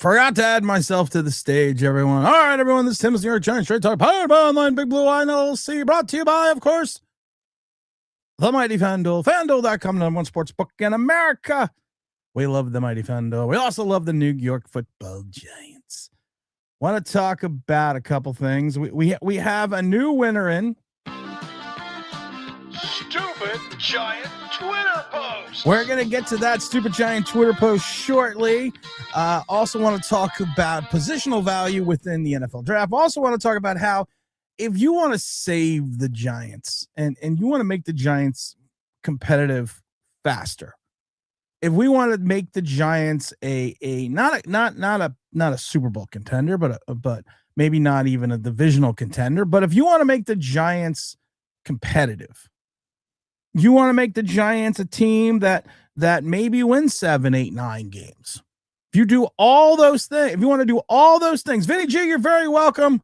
Forgot to add myself to the stage, everyone. All right, everyone, this is Tim's New York Giants Straight Talk, powered by Online Big Blue Line LLC, brought to you by, of course, the Mighty FanDuel. FanDuel.com, number one sports book in America. We love the Mighty FanDuel. We also love the New York Football Giants. Want to talk about a couple things. We have a new winner in. Stupid Giant Twitter post. We're going to get to that Stupid Giant Twitter post shortly. Also want to talk about positional value within the NFL draft. Also want to talk about how if you want to save the Giants and you want to make the Giants competitive faster, if we want to make the Giants not a Super Bowl contender, but maybe not even a divisional contender, but if you want to make the Giants competitive, you want to make the Giants a team that maybe wins 7, 8, 9 games. If you do all those things, if you want to do all those things, Vinny G, you're very welcome.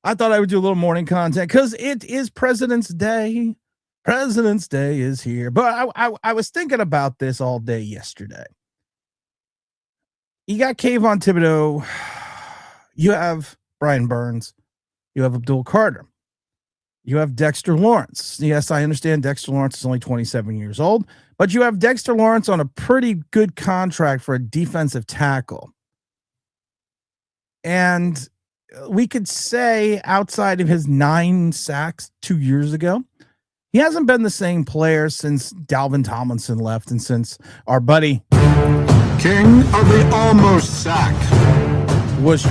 I thought I would do a little morning content because it is President's Day. President's Day is here. But I was thinking about this all day yesterday. You got Kayvon Thibodeaux. You have Brian Burns. You have Abdul Carter. You have Dexter Lawrence. Yes, I understand Dexter Lawrence is only 27 years old, but you have Dexter Lawrence on a pretty good contract for a defensive tackle. And we could say outside of his 9 sacks 2 years ago, he hasn't been the same player since Dalvin Tomlinson left and since our buddy King of the almost sacked was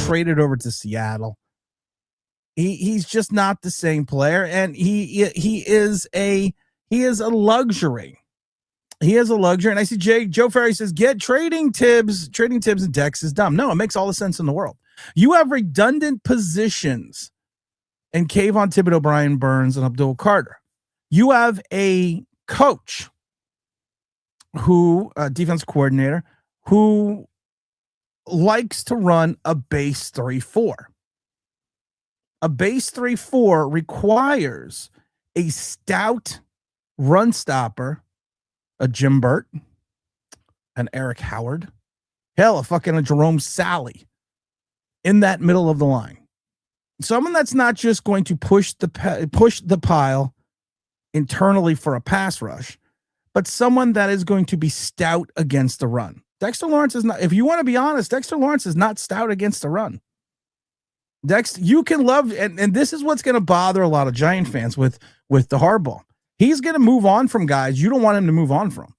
traded over to Seattle. He's just not the same player, and he is a luxury. He is a luxury, and I see Joe Ferry says trading Thibs and Dex is dumb. No, it makes all the sense in the world. You have redundant positions in Kayvon Thibodeaux, Brian Burns, and Abdul Carter. You have a coach defense coordinator, who likes to run a base 3-4. A base 3-4 requires a stout run stopper, a Jim Burt, an Eric Howard, hell, a Jerome Sally in that middle of the line. Someone that's not just going to push the pile internally for a pass rush, but someone that is going to be stout against the run. Dexter Lawrence is not, if you want to be honest, Dexter Lawrence is not stout against the run. Dex, you can love, and this is what's going to bother a lot of Giant fans with the hardball. He's going to move on from guys you don't want him to move on from.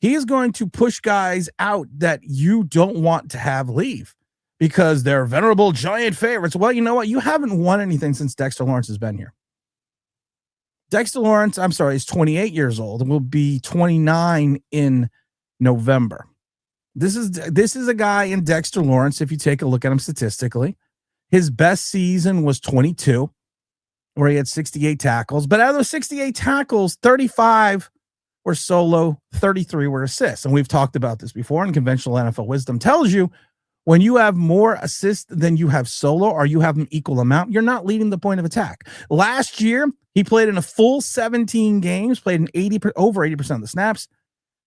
He is going to push guys out that you don't want to have leave because they're venerable Giant favorites. Well, you know what? You haven't won anything since Dexter Lawrence has been here. Dexter Lawrence, is 28 years old and will be 29 in November. This is a guy in Dexter Lawrence, if you take a look at him statistically. His best season was 22, where he had 68 tackles. But out of those 68 tackles, 35 were solo, 33 were assists. And we've talked about this before, and conventional NFL wisdom tells you when you have more assists than you have solo, or you have an equal amount, you're not leading the point of attack. Last year, he played in a full 17 games, played in over 80% of the snaps.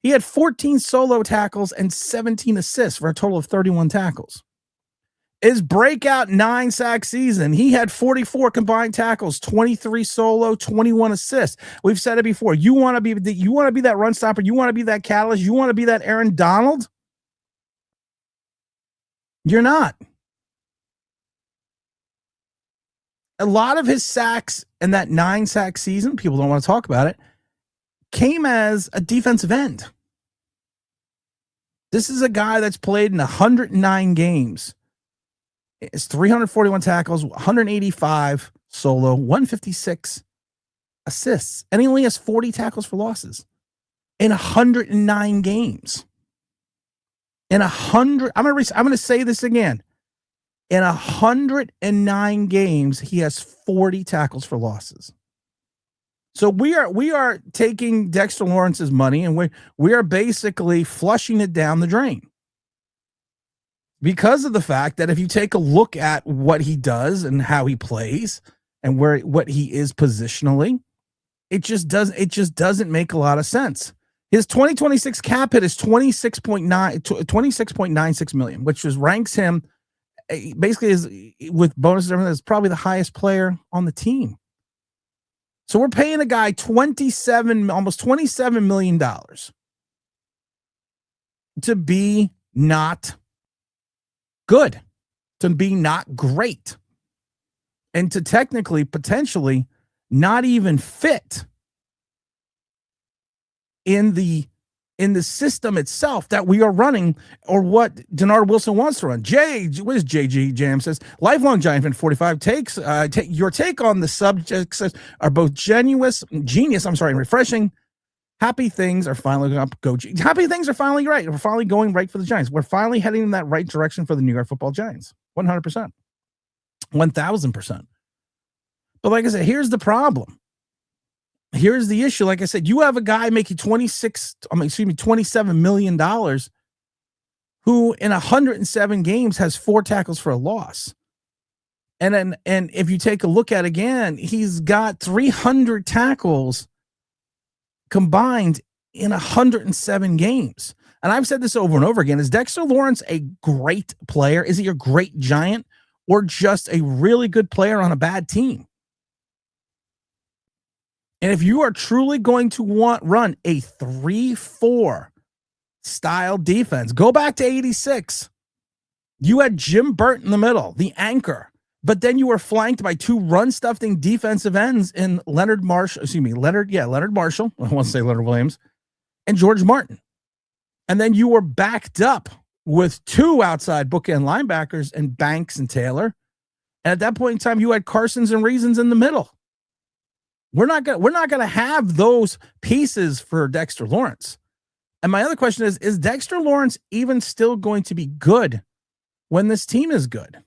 He had 14 solo tackles and 17 assists for a total of 31 tackles. His breakout 9-sack season, he had 44 combined tackles, 23 solo, 21 assists. We've said it before. You want to be that run stopper. You want to be that catalyst. You want to be that Aaron Donald. You're not. A lot of his sacks in that 9-sack season, people don't want to talk about it, came as a defensive end. This is a guy that's played in 109 games. It's 341 tackles, 185 solo, 156 assists, and he only has 40 tackles for losses in 109 games. I'm going to say this again. In 109 games, he has 40 tackles for losses. So we are taking Dexter Lawrence's money and we are basically flushing it down the drain. Because of the fact that if you take a look at what he does and how he plays and what he is positionally, it just doesn't make a lot of sense. His 2026 cap hit is 26.96 million, which ranks him basically as with bonuses and everything, is probably the highest player on the team. So we're paying a guy almost $27 million to be not good, to be not great, and to technically, potentially not even fit in the system itself that we are running, or what Denard Wilson wants to run. What is JG Jam says? Lifelong Giant fan 45 takes. Your take on the subjects are both genius. I'm sorry, and refreshing. Happy things are finally going to go. Happy things are finally right. We're finally going right for the Giants. We're finally heading in that right direction for the New York Football Giants. 100%, 1,000%. But like I said, here's the problem. Here's the issue. Like I said, you have a guy making $27 million who in 107 games has 4 tackles for a loss. And if you take a look at it again, he's got 300 tackles combined in 107 games. And I've said this over and over again. Is Dexter Lawrence a great player? Is he a great Giant, or just a really good player on a bad team? And if you are truly going to run a 3-4 style defense, go back to 86. You had Jim Burt in the middle, the anchor, but then you were flanked by 2 run-stuffing defensive ends in Leonard Marshall. I want to say Leonard Williams and George Martin. And then you were backed up with 2 outside bookend linebackers and Banks and Taylor. And at that point in time, you had Carsons and Reasons in the middle. We're not gonna have those pieces for Dexter Lawrence. And my other question is Dexter Lawrence even still going to be good when this team is good?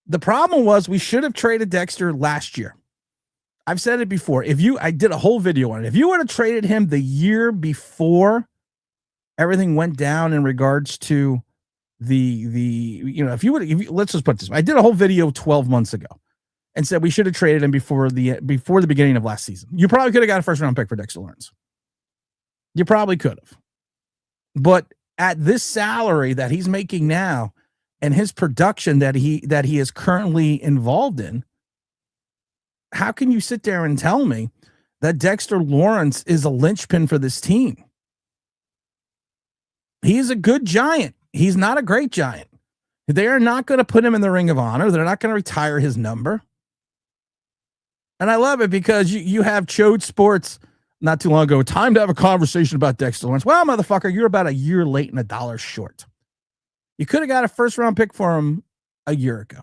The problem was we should have traded Dexter last year. I've said it before. I did a whole video on it. If you would have traded him the year before everything went down in regards to let's just put this. I did a whole video 12 months ago and said we should have traded him before the beginning of last season. You probably could have got a first-round pick for Dexter Lawrence. You probably could have. But at this salary that he's making now and his production that he is currently involved in, how can you sit there and tell me that Dexter Lawrence is a linchpin for this team? He's a good Giant. He's not a great Giant. They are not going to put him in the Ring of Honor. They're not going to retire his number. And I love it because you have Chode Sports not too long ago. Time to have a conversation about Dexter Lawrence. Well, motherfucker, you're about a year late and $1 short. You could have got a first-round pick for him a year ago.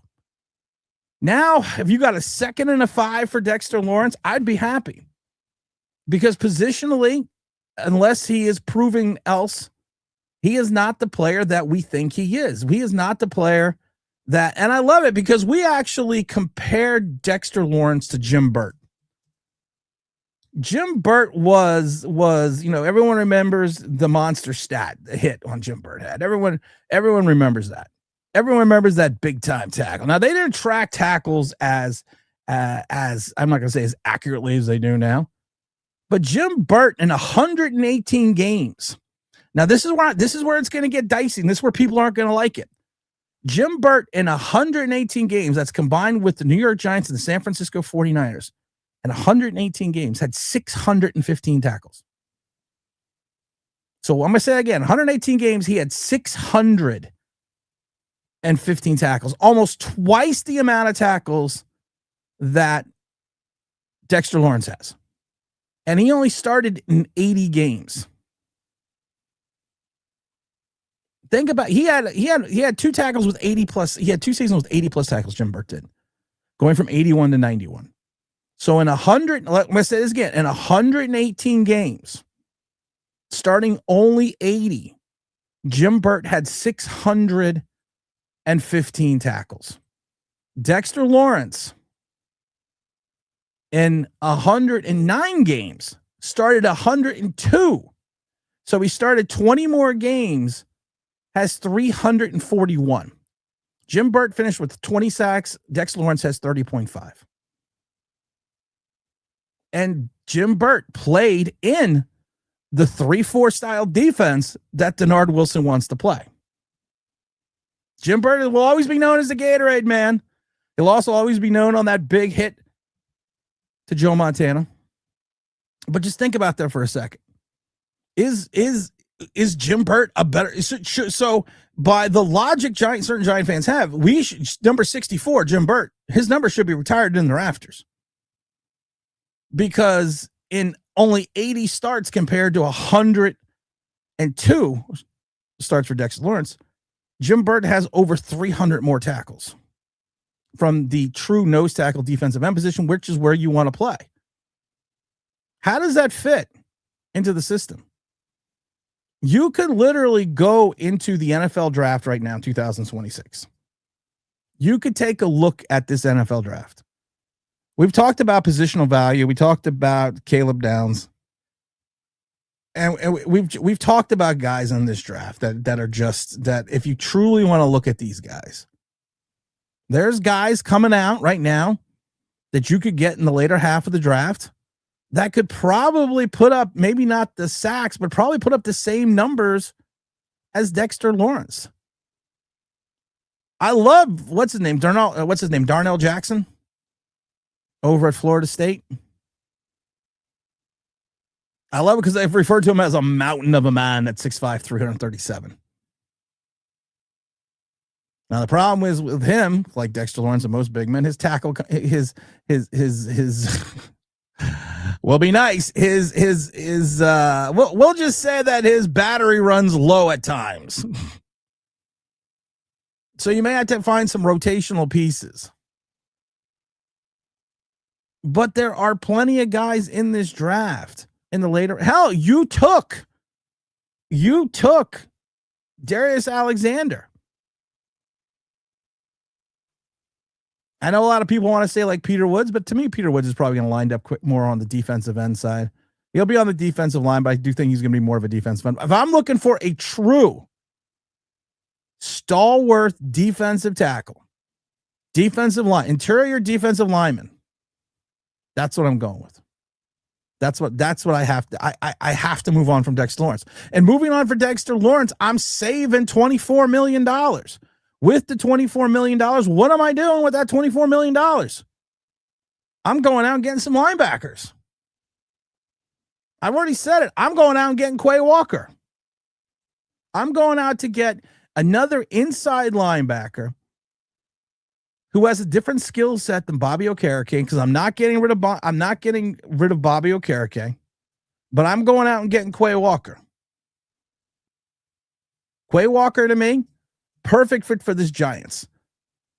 Now, if you got a 2nd and a 5 for Dexter Lawrence, I'd be happy. Because positionally, unless he is proving else, he is not the player that we think he is. He is not the player that, and I love it because we actually compared Dexter Lawrence to Jim Burt. Jim Burt was, everyone remembers the monster stat hit on Jim Burt had. Everyone remembers that. Everyone remembers that big time tackle. Now, they didn't track tackles as I'm not going to say as accurately as they do now, but Jim Burt in 118 games. Now, this is where it's going to get dicey. And this is where people aren't going to like it. Jim Burt in 118 games, that's combined with the New York Giants and the San Francisco 49ers, in 118 games, had 615 tackles. So I'm going to say again, 118 games, he had 615 tackles, almost twice the amount of tackles that Dexter Lawrence has. And he only started in 80 games. Think about he had 2 tackles with 80 plus. He had 2 seasons with 80 plus tackles. Jim Burt did, going from 81 to 91. So in 100, let me say this again, in 118 games, starting only 80, Jim Burt had 615 tackles. Dexter Lawrence in 109 games started 102. So he started 20 more games. Has 341. Jim Burt finished with 20 sacks. Dexter Lawrence has 30.5. And Jim Burt played in the 3-4 style defense that Denard Wilson wants to play. Jim Burt will always be known as the Gatorade man. He'll also always be known on that big hit to Joe Montana. But just think about that for a second. Is Jim Burt a better? So by the logic certain Giant fans have, number 64, Jim Burt, his number should be retired in the rafters. Because in only 80 starts compared to 102 starts for Dexter Lawrence, Jim Burt has over 300 more tackles from the true nose tackle defensive end position, which is where you want to play. How does that fit into the system? You could literally go into the NFL draft right now, 2026. You could take a look at this NFL draft. We've talked about positional value. We talked about Caleb Downs. And we've talked about guys in this draft that are just that if you truly want to look at these guys, there's guys coming out right now that you could get in the later half of the draft that could probably put up, maybe not the sacks, but probably put up the same numbers as Dexter Lawrence. I love, what's his name? Darnell Jackson over at Florida State. I love it because I've referred to him as a mountain of a man at 6'5", 337. Now the problem is with him, like Dexter Lawrence and most big men, his tackle, his will be nice. We'll just say that his battery runs low at times. So you may have to find some rotational pieces. But there are plenty of guys in this draft. In the later, hell, you took Darius Alexander. I know a lot of people want to say like Peter Woods, but to me, Peter Woods is probably going to line up more on the defensive end side. He'll be on the defensive line, but I do think he's going to be more of a defensive end. If I'm looking for a true stalwart defensive tackle, defensive line, interior defensive lineman, that's what I'm going with. That's what I have to. I have to move on from Dexter Lawrence. And moving on for Dexter Lawrence, I'm saving $24 million. With the $24 million, what am I doing with that $24 million? I'm going out and getting some linebackers. I've already said it. I'm going out and getting Quay Walker. I'm going out to get another inside linebacker who has a different skill set than Bobby Okereke, because I'm not getting rid of Bobby Okereke, but I'm going out and getting Quay Walker. Quay Walker, to me, perfect fit for this Giants.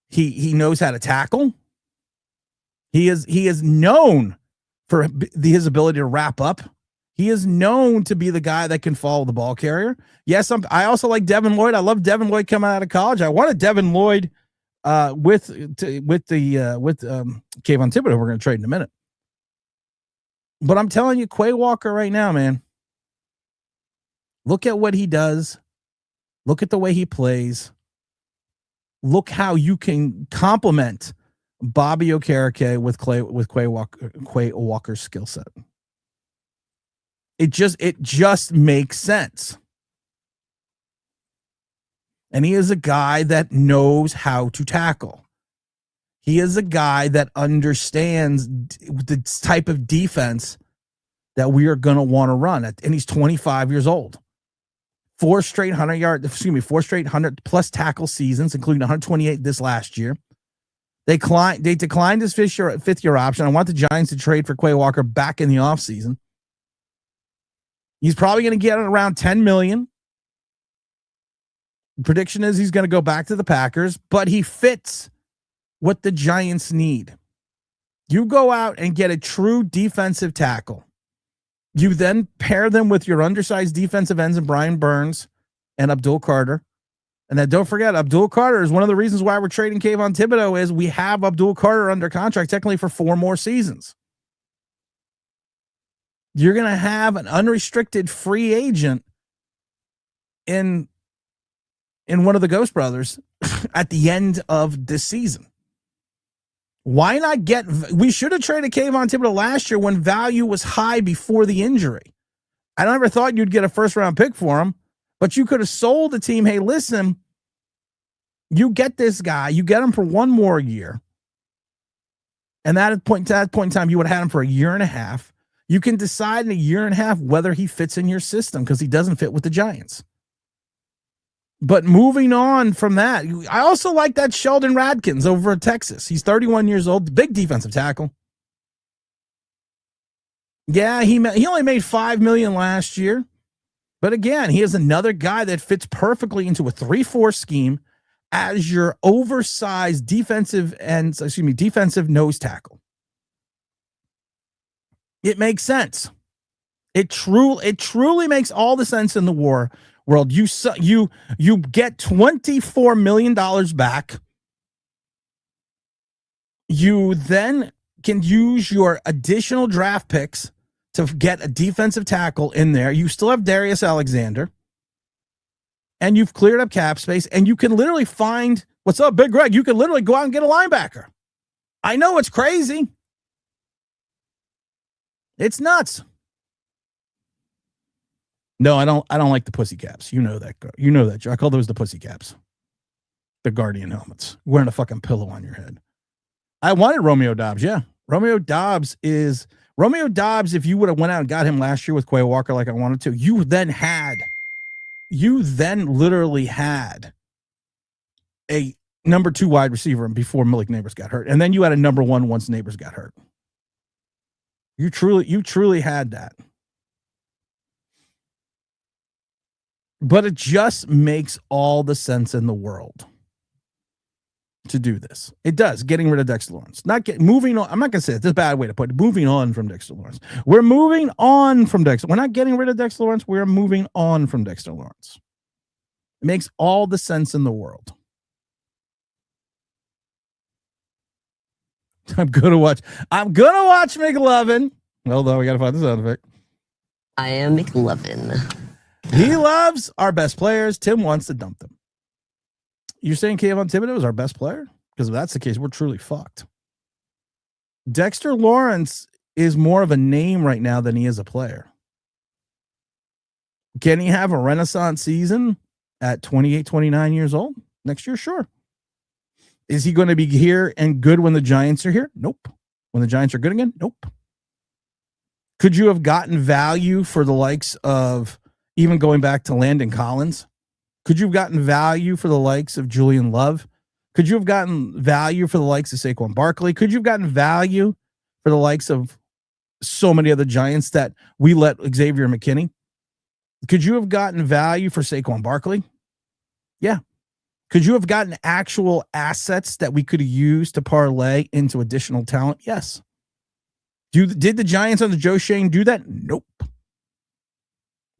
He knows how to tackle. He is known for his ability to wrap up. He is known to be the guy that can follow the ball carrier. Yes, I also like Devin Lloyd. I love Devin Lloyd coming out of college. I wanted Devin Lloyd with Kayvon Thibodeaux, we're going to trade in a minute. But I'm telling you, Quay Walker right now, man, look at what he does. Look at the way he plays. Look how you can complement Bobby Okereke with Quay Walker's skill set. It just makes sense. And he is a guy that knows how to tackle. He is a guy that understands the type of defense that we are going to want to run. And he's 25 years old. 4 straight 100 plus tackle seasons, including 128 this last year. They declined his fifth year option. I want the Giants to trade for Quay Walker back in the offseason. He's probably going to get around $10 million. Prediction is he's going to go back to the Packers, but he fits what the Giants need. You go out and get a true defensive tackle. You then pair them with your undersized defensive ends and Brian Burns and Abdul Carter. And then don't forget, Abdul Carter is one of the reasons why we're trading Kayvon Thibodeaux is we have Abdul Carter under contract technically for 4 more seasons. You're going to have an unrestricted free agent in one of the Ghost Brothers at the end of this season. Why not get? We should have traded Kayvon Thibodeaux last year when value was high before the injury. I never thought you'd get a first-round pick for him, but you could have sold the team, hey, listen, you get this guy, you get him for one more year. And at that point in time, you would have had him for a year and a half. You can decide in a year and a half whether he fits in your system because he doesn't fit with the Giants. But moving on from that, I also like that Sheldon Radkins over at Texas. He's 31 years old, big defensive tackle. Yeah, he only made $5 million last year. But again, he is another guy that fits perfectly into a 3-4 scheme as your oversized defensive nose tackle. It makes sense. It truly makes all the sense in the world. You get $24 million back. You then can use your additional draft picks to get a defensive tackle in there. You still have Darius Alexander. And you've cleared up cap space, and you can literally find, what's up, Big Greg? You can literally go out and get a linebacker. I know it's crazy. It's nuts. No, I don't like the pussy caps. You know that. You know that. I call those the pussy caps. The Guardian helmets. Wearing a fucking pillow on your head. I wanted Romeo Doubs. Yeah. Romeo Doubs, if you would have went out and got him last year with Quay Walker like I wanted to, you then literally had a number 2 wide receiver before Malik Neighbors got hurt. And then you had a number 1 once Neighbors got hurt. You truly had that. But it just makes all the sense in the world to do this. It does. Getting rid of Dexter Lawrence. Moving on. I'm not going to say it's a bad way to put it. Moving on from Dexter Lawrence. We're moving on from Dexter. We're not getting rid of Dexter Lawrence. We're moving on from Dexter Lawrence. It makes all the sense in the world. I'm going to watch McLovin. Although we got to find this sound effect. I am McLovin. He loves our best players. Tim wants to dump them. You're saying Kayvon Thibodeaux is our best player? Because if that's the case, we're truly fucked. Dexter Lawrence is more of a name right now than he is a player. Can he have a renaissance season at 28, 29 years old next year? Sure. Is he going to be here and good when the Giants are here? Nope. When the Giants are good again? Nope. Could you have gotten value for the likes of even going back to Landon Collins? Could you have gotten value for the likes of Julian Love? Could you have gotten value for the likes of Saquon Barkley? Could you have gotten value for the likes of so many other Giants that we let Xavier McKinney? Could you have gotten value for Saquon Barkley? Yeah. Could you have gotten actual assets that we could have used to parlay into additional talent? Yes. Did the Giants under Joe Schoen do that? Nope.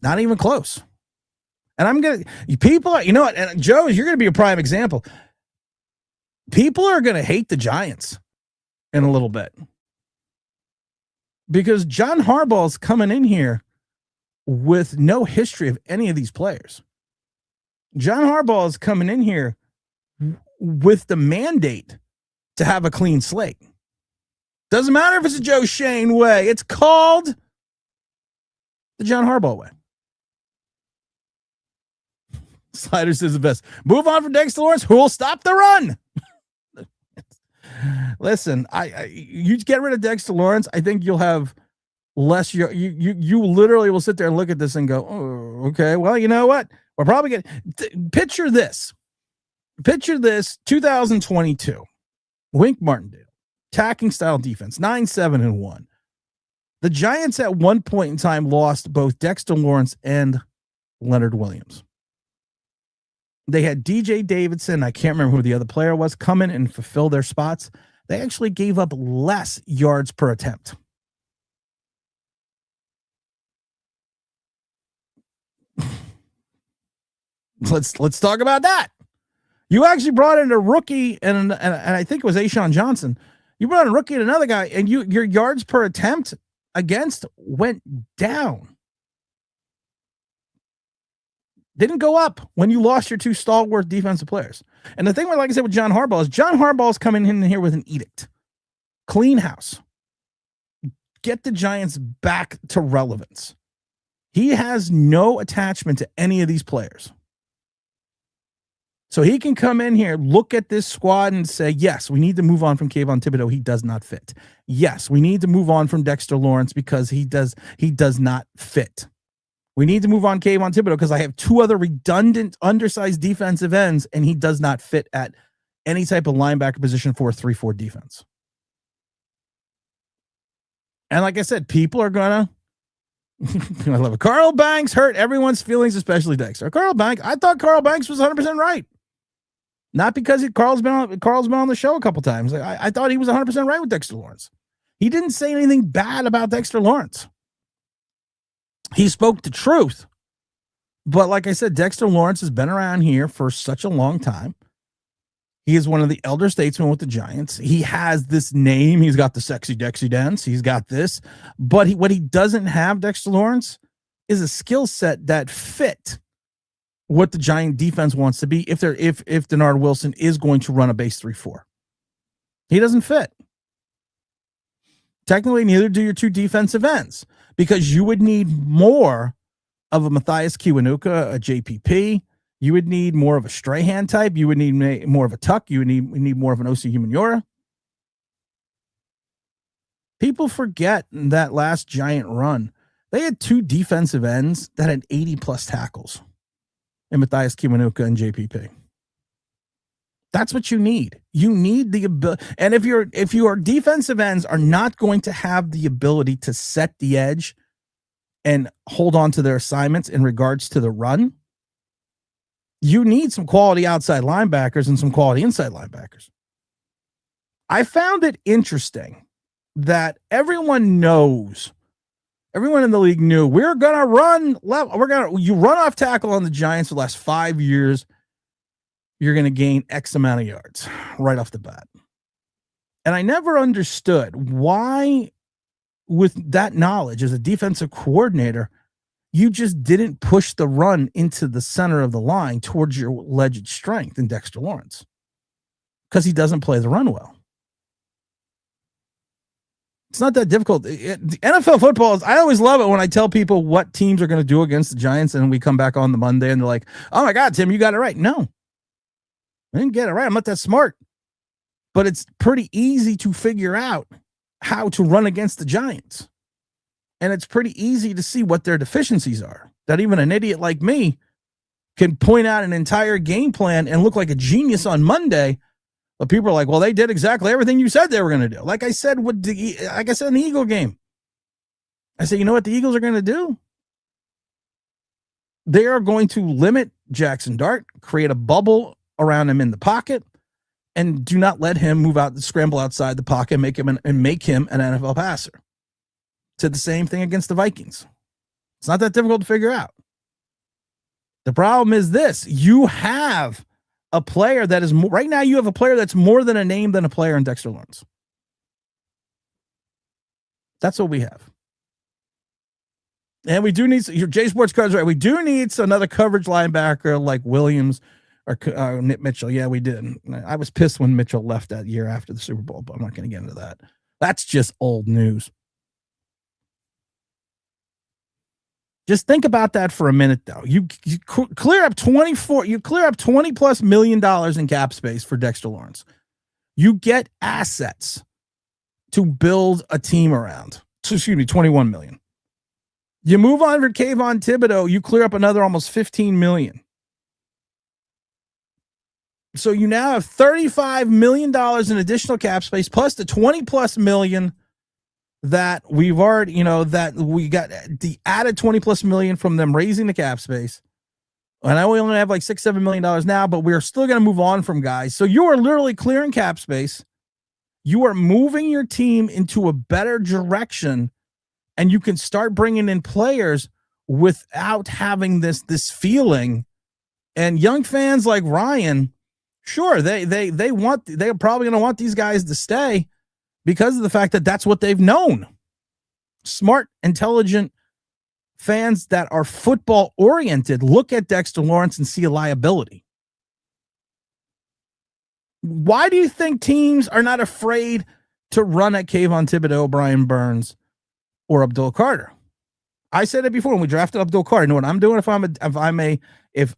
Not even close. And and Joe, you're going to be a prime example. People are going to hate the Giants in a little bit because John Harbaugh's coming in here with no history of any of these players. John Harbaugh is coming in here with the mandate to have a clean slate. Doesn't matter if it's a Joe Schoen way. It's called the John Harbaugh way. Sliders is the best. Move on from Dexter Lawrence. Who will stop the run? Listen, you get rid of Dexter Lawrence, I think you'll have less. You literally will sit there and look at this and go, oh, okay, well, you know what? We're probably going picture this. Picture this 2022. Wink Martindale, attacking style defense, 9-7-1. The Giants at one point in time lost both Dexter Lawrence and Leonard Williams. They had DJ Davidson, I can't remember who the other player was, come in and fulfill their spots. They actually gave up less yards per attempt. Let's talk about that. You actually brought in a rookie and I think it was Ashawn Johnson. You brought in a rookie and another guy, and your yards per attempt against went down. Didn't go up when you lost your two stalwart defensive players. And the thing, like I said, with John Harbaugh is John Harbaugh's coming in here with an edict. Clean house. Get the Giants back to relevance. He has no attachment to any of these players. So he can come in here, look at this squad and say, yes, we need to move on from Kayvon Thibodeaux. He does not fit. Yes, we need to move on from Dexter Lawrence because he does not fit. We need to move on Kayvon Thibodeaux because I have two other redundant, undersized defensive ends, and he does not fit at any type of linebacker position for a 3-4 defense. And like I said, people are going to, I love it. Carl Banks hurt everyone's feelings, especially Dexter. I thought Carl Banks was 100% right. Not because Carl's been on the show a couple times. I thought he was 100% right with Dexter Lawrence. He didn't say anything bad about Dexter Lawrence. He spoke the truth. But like I said, Dexter Lawrence has been around here for such a long time. He is one of the elder statesmen with the Giants. He has this name. He's got the sexy Dexy dance. He's got this. But what he doesn't have, Dexter Lawrence, is a skill set that fit what the Giant defense wants to be if Denard Wilson is going to run a base 3-4. He doesn't fit. Technically, neither do your two defensive ends because you would need more of a Matthias Kiwanuka, a JPP. You would need more of a Strahan type. You would need more of a Tuck. You would need more of an O.C. Humaniora. People forget that last Giant run, they had two defensive ends that had 80-plus tackles. And Matthias Kiwanuka and JPP. That's what you need. You need the ability. And if your defensive ends are not going to have the ability to set the edge and hold on to their assignments in regards to the run, you need some quality outside linebackers and some quality inside linebackers. I found it interesting that everyone in the league knew we're going to run level. You run off tackle on the Giants for the last 5 years. You're going to gain X amount of yards right off the bat. And I never understood why, with that knowledge as a defensive coordinator, you just didn't push the run into the center of the line towards your alleged strength in Dexter Lawrence because he doesn't play the run well. It's not that difficult. NFL football is, I always love it when I tell people what teams are going to do against the Giants and we come back on the Monday and they're like, oh my God, Tim, you got it right. No, I didn't get it right. I'm not that smart, but it's pretty easy to figure out how to run against the Giants. And it's pretty easy to see what their deficiencies are, that even an idiot like me can point out an entire game plan and look like a genius on Monday. But people are like, well, they did exactly everything you said they were going to do. Like I said in the Eagle game, I said, you know what the Eagles are going to do? They are going to limit Jackson Dart, create a bubble around him in the pocket, and do not let him move out, scramble outside the pocket, and make him an NFL passer. Said the same thing against the Vikings. It's not that difficult to figure out. The problem is this: you have a player that is right now. You have a player that's more than a name than a player in Dexter Lawrence. That's what we have. And we do need your J Sports cards, right? We do need another coverage linebacker like Williams or Nick Mitchell. Yeah, we did. I was pissed when Mitchell left that year after the Super Bowl, but I'm not going to get into that. That's just old news. Just think about that for a minute, though. You clear up $20+ million in cap space for Dexter Lawrence. You get assets to build a team around. $21 million. You move on for Kayvon Thibodeaux, you clear up another almost $15 million. So you now have $35 million in additional cap space, plus the $20+ million that we've already, that we got the added $20+ million from them raising the cap space. And I only have like $6-7 million now, but we're still going to move on from guys. So you are literally clearing cap space. You are moving your team into a better direction, and you can start bringing in players without having this feeling. And young fans like Ryan, sure, they're probably going to want these guys to stay because of the fact that that's what they've known. Smart, intelligent fans that are football oriented look at Dexter Lawrence and see a liability. Why do you think teams are not afraid to run at Kayvon Thibodeaux, Brian Burns, or Abdul Carter. I said it before when we drafted Abdul Carter. You know what I'm doing if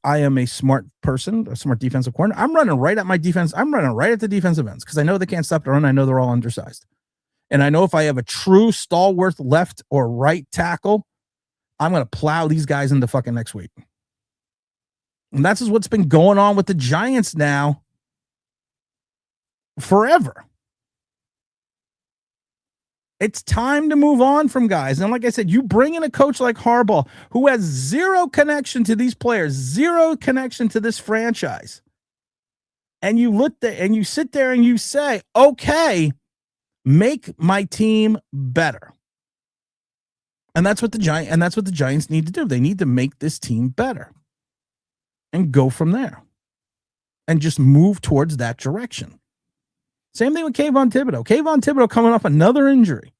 I am a smart person, a smart defensive corner? I'm running right at my defense. I'm running right at the defensive ends because I know they can't stop the run. I know they're all undersized. And I know if I have a true stalwart left or right tackle, I'm going to plow these guys into fucking next week. And that's just what's been going on with the Giants now forever. It's time to move on from guys. And like I said, you bring in a coach like Harbaugh who has zero connection to these players, zero connection to this franchise. And you look there and you sit there and you say, okay, make my team better. And that's what the Giants need to do. They need to make this team better and go from there and just move towards that direction. Same thing with Kayvon Thibodeaux. Kayvon Thibodeaux coming off another injury.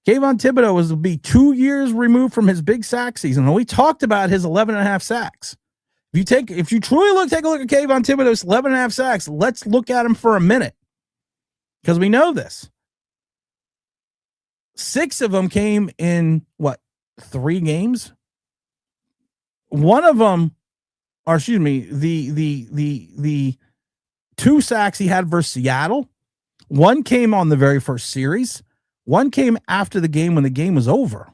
Kayvon Thibodeaux will be 2 years removed from his big sack season. And we talked about his 11.5 sacks. If you truly take a look at Kayvon Thibodeaux's 11.5 sacks, let's look at him for a minute. Because we know this. 6 of them came in 3 games? One of them, or excuse me, the 2 sacks he had versus Seattle. One came on the very first series. One came after the game when the game was over.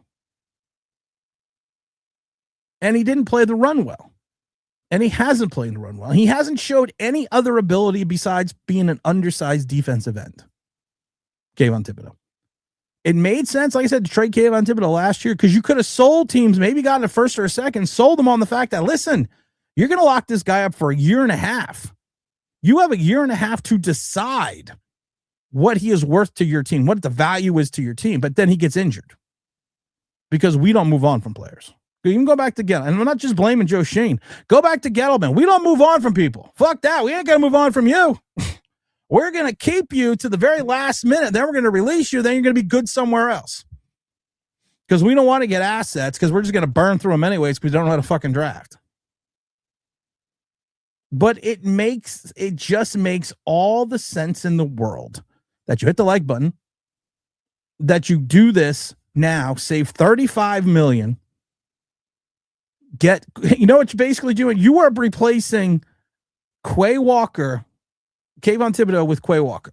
And he didn't play the run well. And he hasn't played the run well. He hasn't showed any other ability besides being an undersized defensive end. Kayvon Thibodeaux. It made sense, like I said, to trade Kayvon Thibodeaux last year because you could have sold teams, maybe gotten a first or a second, sold them on the fact that, listen, you're going to lock this guy up for a year and a half. You have a year and a half to decide what he is worth to your team, what the value is to your team. But then he gets injured because we don't move on from players. You can go back to Gettleman. And I'm not just blaming Joe Shane. Go back to Gettleman. We don't move on from people. Fuck that. We ain't going to move on from you. We're going to keep you to the very last minute. Then we're going to release you. Then you're going to be good somewhere else. Because we don't want to get assets because we're just going to burn through them anyways because we don't know how to fucking draft. But it just makes all the sense in the world that you hit the like button, that you do this now, save $35 million. You know what you're basically doing? You are replacing Kayvon Thibodeaux with Quay Walker.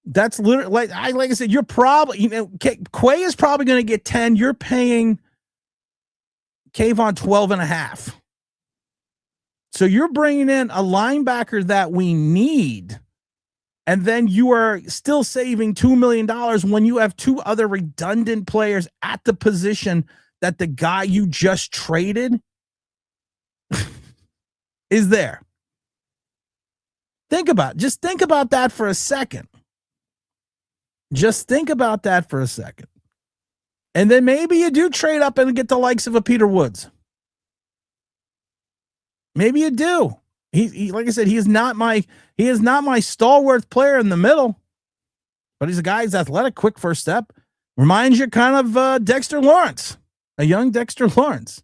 That's literally like I said, you're probably, Quay is probably going to get 10. You're paying Kayvon 12.5. So you're bringing in a linebacker that we need. And then you are still saving $2 million when you have 2 other redundant players at the position that the guy you just traded is there. Think about that for a second. Just think about that for a second. And then maybe you do trade up and get the likes of a Peter Woods. Maybe you do. He like I said, he is not my stalwart player in the middle, but he's a guy who's athletic, quick first step. Reminds you kind of Dexter Lawrence, a young Dexter Lawrence.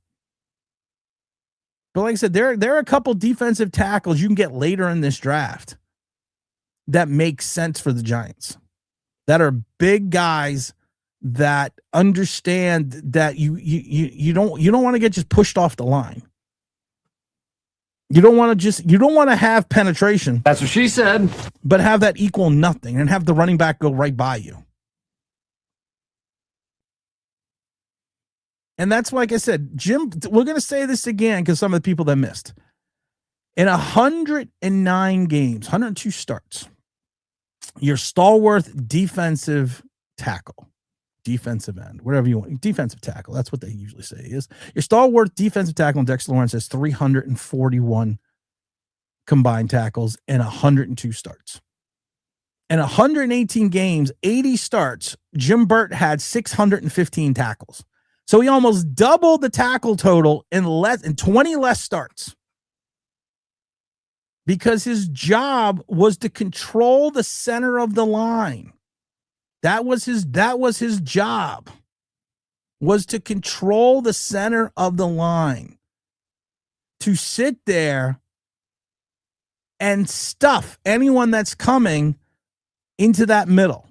But like I said, there are a couple defensive tackles you can get later in this draft that make sense for the Giants, that are big guys that understand that you don't want to get just pushed off the line. You don't want to have penetration. That's what she said. But have that equal nothing and have the running back go right by you. And that's like I said, Jim, we're going to say this again because some of the people that missed. In 109 games, 102 starts, your stalwart defensive tackle, defensive end, whatever you want, defensive tackle, that's what they usually say is. Your stalwart defensive tackle in Dexter Lawrence has 341 combined tackles and 102 starts. In 118 games, 80 starts, Jim Burt had 615 tackles. So he almost doubled the tackle total in 20 less starts. Because his job was to control the center of the line. That was his job, was to control the center of the line. To sit there and stuff anyone that's coming into that middle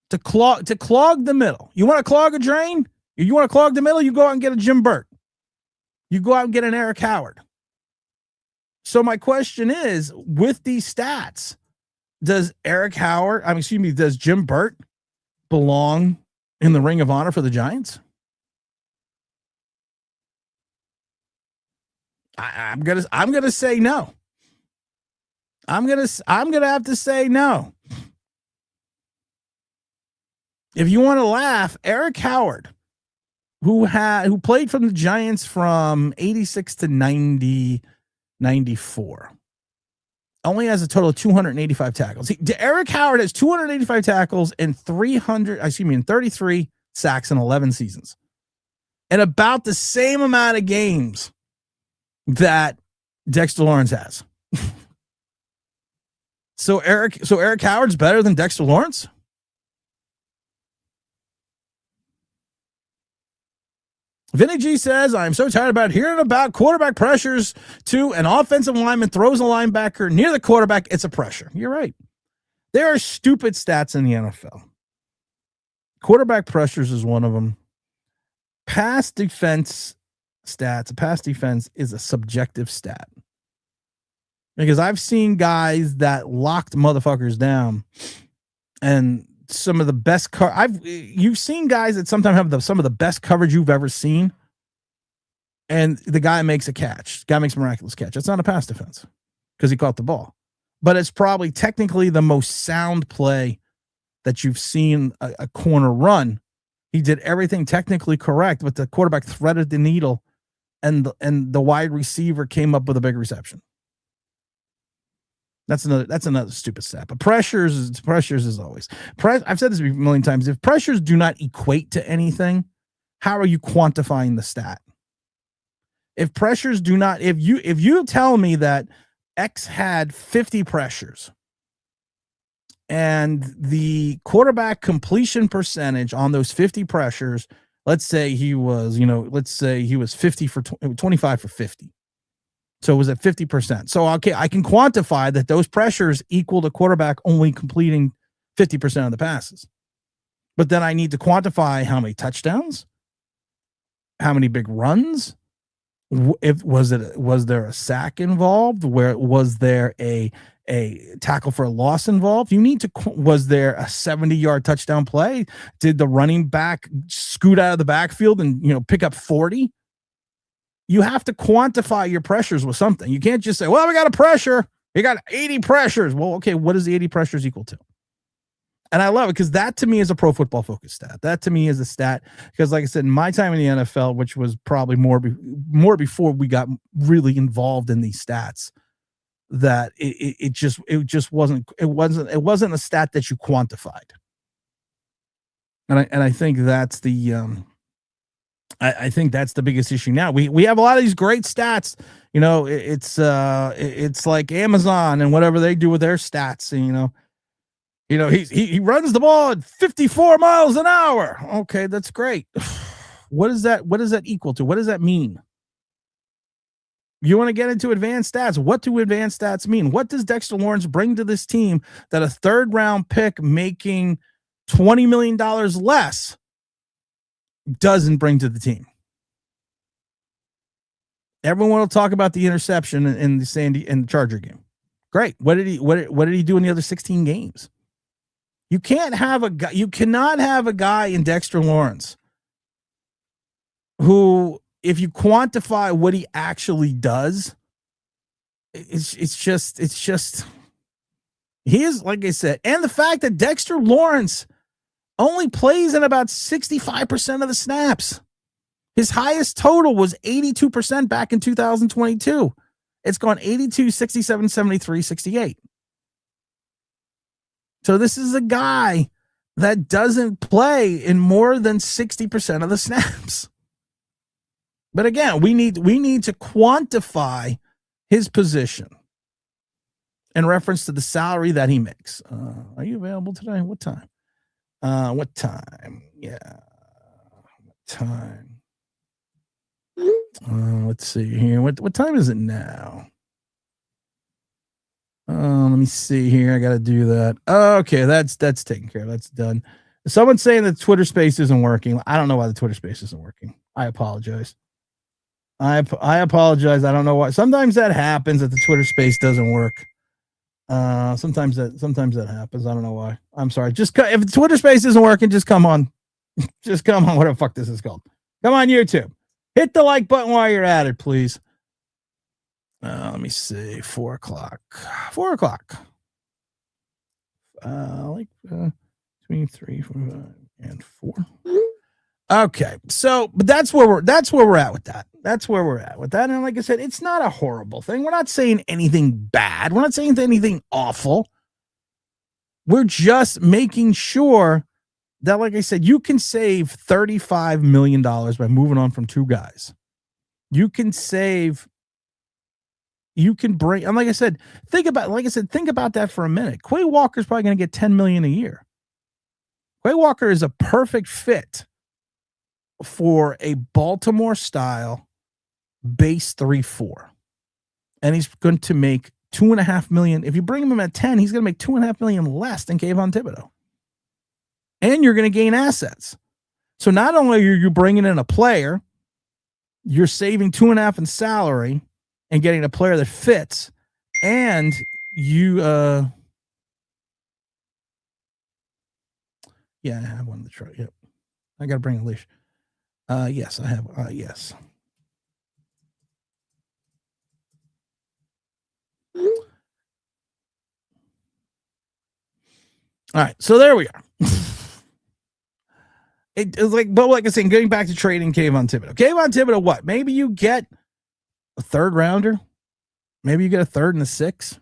to clog the middle. You want to clog a drain? You want to clog the middle? You go out and get a Jim Burt. You go out and get an Eric Howard. So my question is, with these stats, does Jim Burt belong in the Ring of Honor for the Giants? I'm gonna say no. I'm gonna have to say no. If you want to laugh, Eric Howard, who played from the Giants from 86 to 94, only has a total of 285 tackles. Eric Howard has 285 tackles and 33 sacks in 11 seasons, and about the same amount of games that Dexter Lawrence has. So Eric Howard's better than Dexter Lawrence? Vinny G says, I'm so tired about hearing about quarterback pressures to an offensive lineman throws a linebacker near the quarterback. It's a pressure. You're right. There are stupid stats in the NFL. Quarterback pressures is one of them. Pass defense stats. A pass defense is a subjective stat. Because I've seen guys that locked motherfuckers down, and some of the best you've seen guys that sometimes have some of the best coverage you've ever seen, and the guy makes a catch. Guy makes a miraculous catch. It's not a pass defense because he caught the ball, but it's probably technically the most sound play that you've seen a corner run. He did everything technically correct, but the quarterback threaded the needle, and the wide receiver came up with a big reception. That's another stupid stat. But pressures is always. I've said this a million times. If pressures do not equate to anything, how are you quantifying the stat? If pressures do not, if you tell me that X had 50 pressures and the quarterback completion percentage on those 50 pressures, let's say he was 25 for 50. So it was at 50%. So, okay, I can quantify that those pressures equal the quarterback only completing 50% of the passes. But then I need to quantify how many touchdowns, how many big runs, was there a sack involved? Where was there a tackle for a loss involved? You need to, was there a 70-yard touchdown play? Did the running back scoot out of the backfield and, pick up 40? You have to quantify your pressures with something. You can't just say, well, we got a pressure. We got 80 pressures. Well, okay, what is the 80 pressures equal to? And I love it because that to me is a Pro Football Focus stat. That to me is a stat because, like I said, in my time in the NFL, which was probably more before we got really involved in these stats, that it just wasn't a stat that you quantified. And I think that's the I think that's the biggest issue now. We have a lot of these great stats. It's like Amazon and whatever they do with their stats. And, he runs the ball at 54 miles an hour. Okay, that's great. What is that equal to? What does that mean? You want to get into advanced stats. What do advanced stats mean? What does Dexter Lawrence bring to this team that a third-round pick making $20 million less doesn't bring to the team? Everyone will talk about the interception in the Charger game. Great. What did he do in the other 16 games? You cannot have a guy in Dexter Lawrence who, if you quantify what he actually does, it's just he is, like I said, and the fact that Dexter Lawrence only plays in about 65% of the snaps. His highest total was 82% back in 2022. It's gone 82, 67, 73, 68. So this is a guy that doesn't play in more than 60% of the snaps. But again, we need to quantify his position in reference to the salary that he makes. Are you available today? What time? What time? Yeah. What time? Let's see here. What time is it now? Let me see here. I got to do that. Okay, that's taken care of. That's done. Someone's saying that Twitter Space isn't working. I don't know why the Twitter Space isn't working. I apologize. I apologize. I don't know why. Sometimes that happens that the Twitter Space doesn't work. Sometimes that happens. I don't know why. I'm sorry. Just if the Twitter Space isn't working, just come on. Just come on. What the fuck this is called? Come on YouTube. Hit the like button while you're at it, please. Let me see. 4 o'clock. 4 o'clock. Between 3, 4, 5, and 4. Okay, so but that's where we're at with that. That's where we're at with that. And like I said, it's not a horrible thing. We're not saying anything bad. We're not saying anything awful. We're just making sure that, like I said, you can save $35 million by moving on from 2 guys. You can bring, and like I said, think about that for a minute. Quay Walker's probably going to get $10 million a year. Quay Walker is a perfect fit for a Baltimore style base 3-4. And he's going to make $2.5 million. If you bring him at 10, he's going to make $2.5 million less than Kayvon Thibodeaux. And you're going to gain assets. So not only are you bringing in a player, you're saving $2.5 in salary and getting a player that fits, and you yeah, I have one in the truck. Yep. I gotta bring a leash. Yes, I have yes. All right, so there we are. It's like, but like I said, getting back to trading Kayvon Thibodeaux, what? Maybe you get a 3rd rounder. Maybe you get a 3rd and a 6th.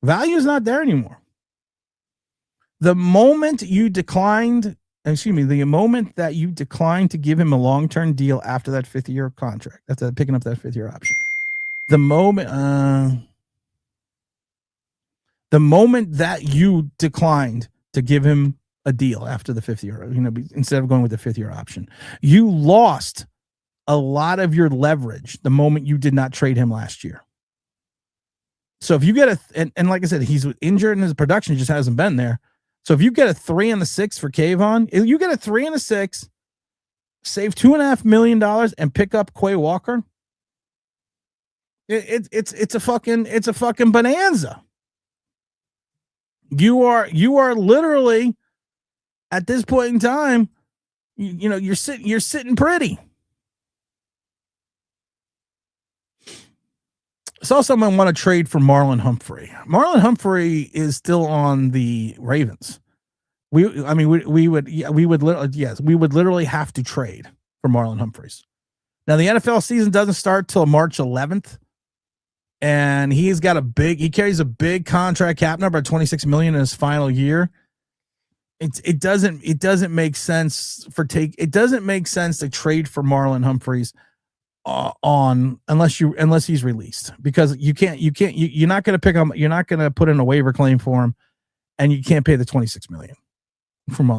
Value is not there anymore. The moment that you declined to give him a long-term deal after that 5th-year contract, after picking up that 5th-year option, the moment that you declined to give him a deal after the 5th year, instead of going with the 5th-year option, you lost a lot of your leverage the moment you did not trade him last year. So if you get and like I said, he's injured and his production just hasn't been there. So if you get a 3 and a 6 for Kayvon, if you get a 3 and a 6, save $2.5 million and pick up Quay Walker, it's a fucking bonanza. You are literally at this point in time, you're sitting pretty. I saw someone want to trade for Marlon Humphrey. Marlon Humphrey is still on the Ravens. We would literally have to trade for Marlon Humphreys. Now the NFL season doesn't start till March 11th, and he carries a big contract cap number of $26 million in his final year. It doesn't make sense to trade for Marlon Humphreys unless he's released, because you're not going to pick him. You're not going to put in a waiver claim for him, and you can't pay the $26 million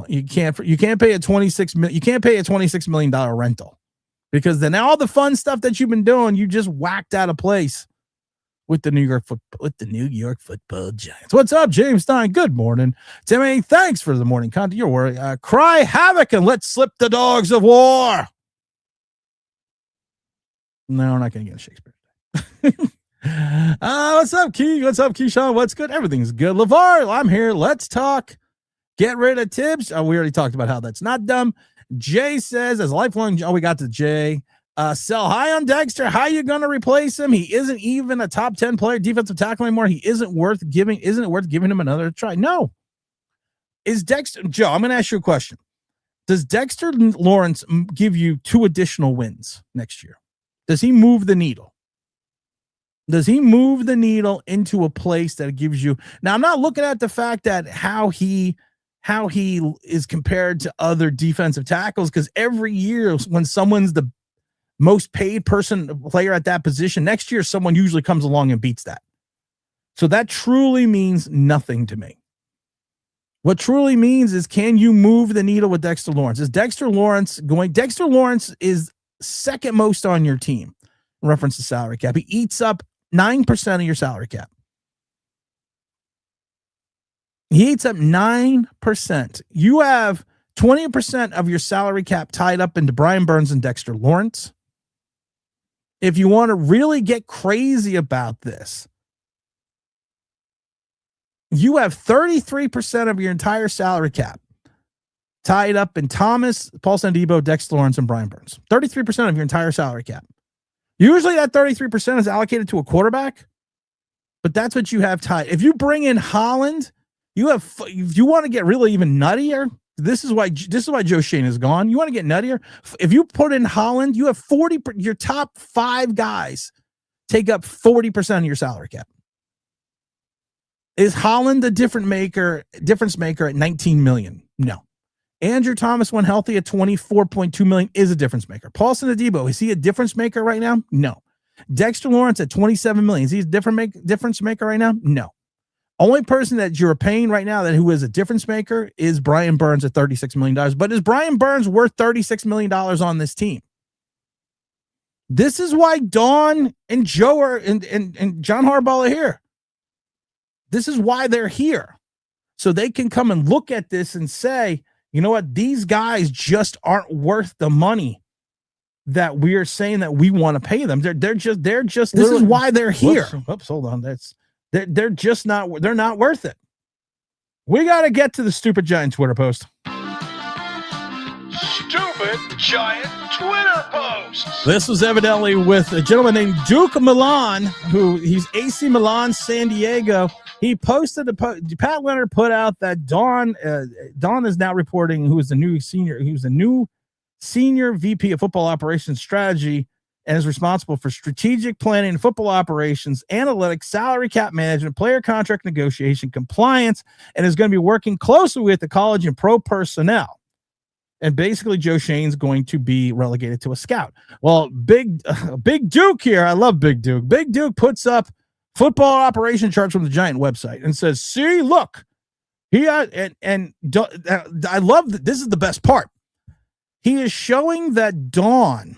you can't pay a $26 million rental, because then all the fun stuff that you've been doing, you just whacked out of place with the New York Football Giants. What's up, James Stein? Good morning, Timmy. Thanks for the morning content. You're worried. Cry havoc and let slip the dogs of war. No, we're not going to get a Shakespeare. What's up, Key? What's up, Keyshawn? What's good? Everything's good. LeVar, I'm here. Let's talk. Get rid of Thibs. We already talked about how that's not dumb. Jay says, as a lifelong, we got to Jay. Sell high on Dexter. How you going to replace him? He isn't even a top 10 player, defensive tackle anymore. Isn't it worth giving him another try? No. Is Dexter, Joe, I'm going to ask you a question. Does Dexter Lawrence give you 2 additional wins next year? Does he move the needle? Does he move the needle into a place that gives you? Now, I'm not looking at the fact that how he is compared to other defensive tackles, because every year when someone's the most paid player at that position, next year someone usually comes along and beats that. So that truly means nothing to me. What truly means is, can you move the needle with Dexter Lawrence? Is Dexter Lawrence going? Dexter Lawrence is second most on your team in reference to salary cap. He eats up 9% of your salary cap. He eats up 9%. You have 20% of your salary cap tied up into Brian Burns and Dexter Lawrence. If you want to really get crazy about this, you have 33% of your entire salary cap tied up in Thomas, Positional, Thibodeaux, Dexter Lawrence, and Brian Burns. 33% of your entire salary cap. Usually that 33% is allocated to a quarterback, but that's what you have tied. If you bring in Holland, if you want to get really even nuttier, this is why Joe Shane is gone. You want to get nuttier? If you put in Holland, you have 40, your top 5 guys take up 40% of your salary cap. Is Holland a difference maker at 19 million? No. Andrew Thomas, when healthy, at 24.2 million is a difference maker. Positional, is he a difference maker right now? No. Dexter Lawrence at 27 million. Is he a difference maker right now? No. Only person that you're paying right now who is a difference maker is Brian Burns at $36 million. But is Brian Burns worth $36 million on this team? This is why Dawn and Joe are and John Harbaugh are here. This is why they're here. So they can come and look at this and say, you know what? These guys just aren't worth the money that we're saying that we want to pay them. They're just this is why they're here. Whoops, hold on. They're just not, they're not worth it. We got to get to the stupid giant Twitter post. Stupid giant Twitter posts. This was evidently with a gentleman named Duke Milan, he's AC Milan, San Diego. He posted Pat Leonard put out that Dawn is now reporting he was the new senior VP of football operations strategy and is responsible for strategic planning, football operations, analytics, salary cap management, player contract negotiation, compliance, and is going to be working closely with the college and pro personnel. And basically, Joe Shane's going to be relegated to a scout. Well, Big Duke here. I love Big Duke. Big Duke puts up football operation charts from the Giant website and says, "See, look, I love that. This is the best part. He is showing that Dawn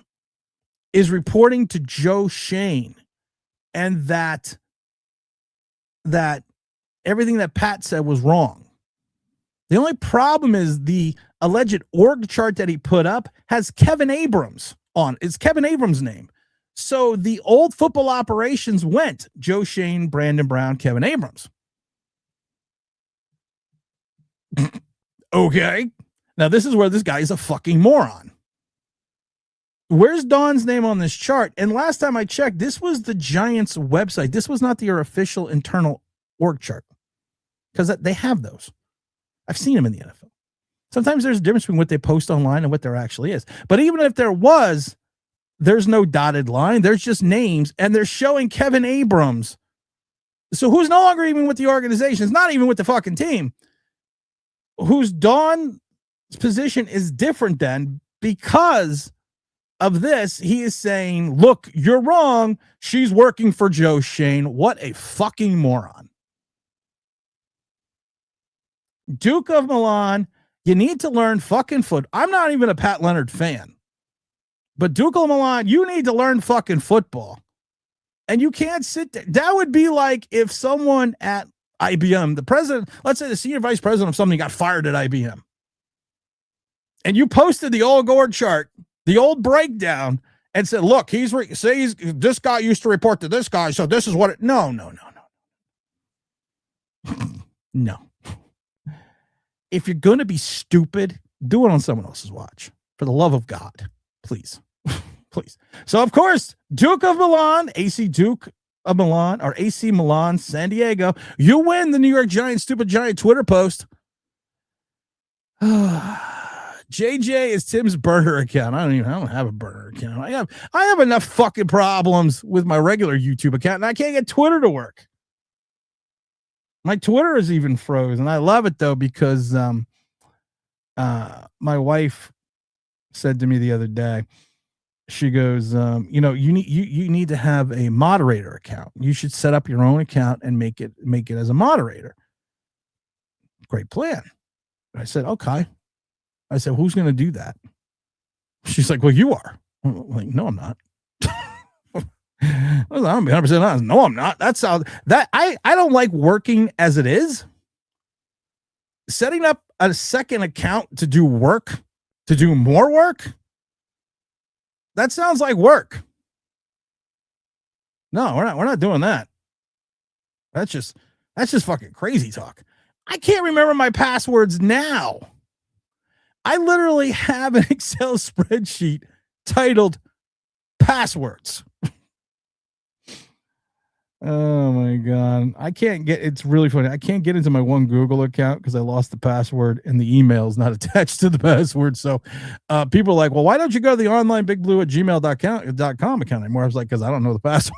is reporting to Joe Shane, and that everything that Pat said was wrong. The only problem is the alleged org chart that he put up has Kevin Abrams on. It's Kevin Abrams' name. So the old football operations went Joe Shane, Brandon Brown, Kevin Abrams. Okay. Now this is where this guy is a fucking moron. Where's Dawn's name on this chart? And last time I checked, this was the Giants website. This was not their official internal org chart, because they have those. I've seen them in the NFL. Sometimes there's a difference between what they post online and what there actually is. But even if there was, there's no dotted line. There's just names, and they're showing Kevin Abrams. So who's no longer even with the organization? It's not even with the fucking team. Whose Dawn's position is different then because of this. He is saying, look, you're wrong. She's working for Joe Shane. What a fucking moron. Duke of Milan, you need to learn fucking foot. I'm not even a Pat Leonard fan. But Duke of Milan, you need to learn fucking football. And you can't sit there. That would be like if someone at IBM, the president, let's say the senior vice president of something, got fired at IBM. And you posted the old org chart, the old breakdown, and said, look, this guy used to report to this guy, so this is what it. No. No. If you're going to be stupid, do it on someone else's watch. For the love of God, please. Please. So, of course, Duke of Milan, AC Duke of Milan, or AC Milan, San Diego, you win the New York Giants stupid giant Twitter post. JJ is Tim's burner account. I don't have a burner account. I have enough fucking problems with my regular YouTube account, and I can't get Twitter to work. My Twitter is even frozen. I love it though, because my wife said to me the other day, she goes, you need to have a moderator account. You should set up your own account and make it as a moderator. Great plan. I said, okay. I said, who's going to do that? She's like, well, you are. I'm like, no, I'm not. I'm 100% honest. No, I'm not. That's how that I don't like working as it is. setting up a second account to do work, to do more work, that sounds like work. No, we're not doing that. That's just fucking crazy talk. I can't remember my passwords now. I literally have an Excel spreadsheet titled passwords. Oh my God. I can't get, it's really funny. I can't get into my one Google account because I lost the password and the email is not attached to the password. So people are like, well, why don't you go to the onlineBigBlue@gmail.com account anymore? I was like, because I don't know the password.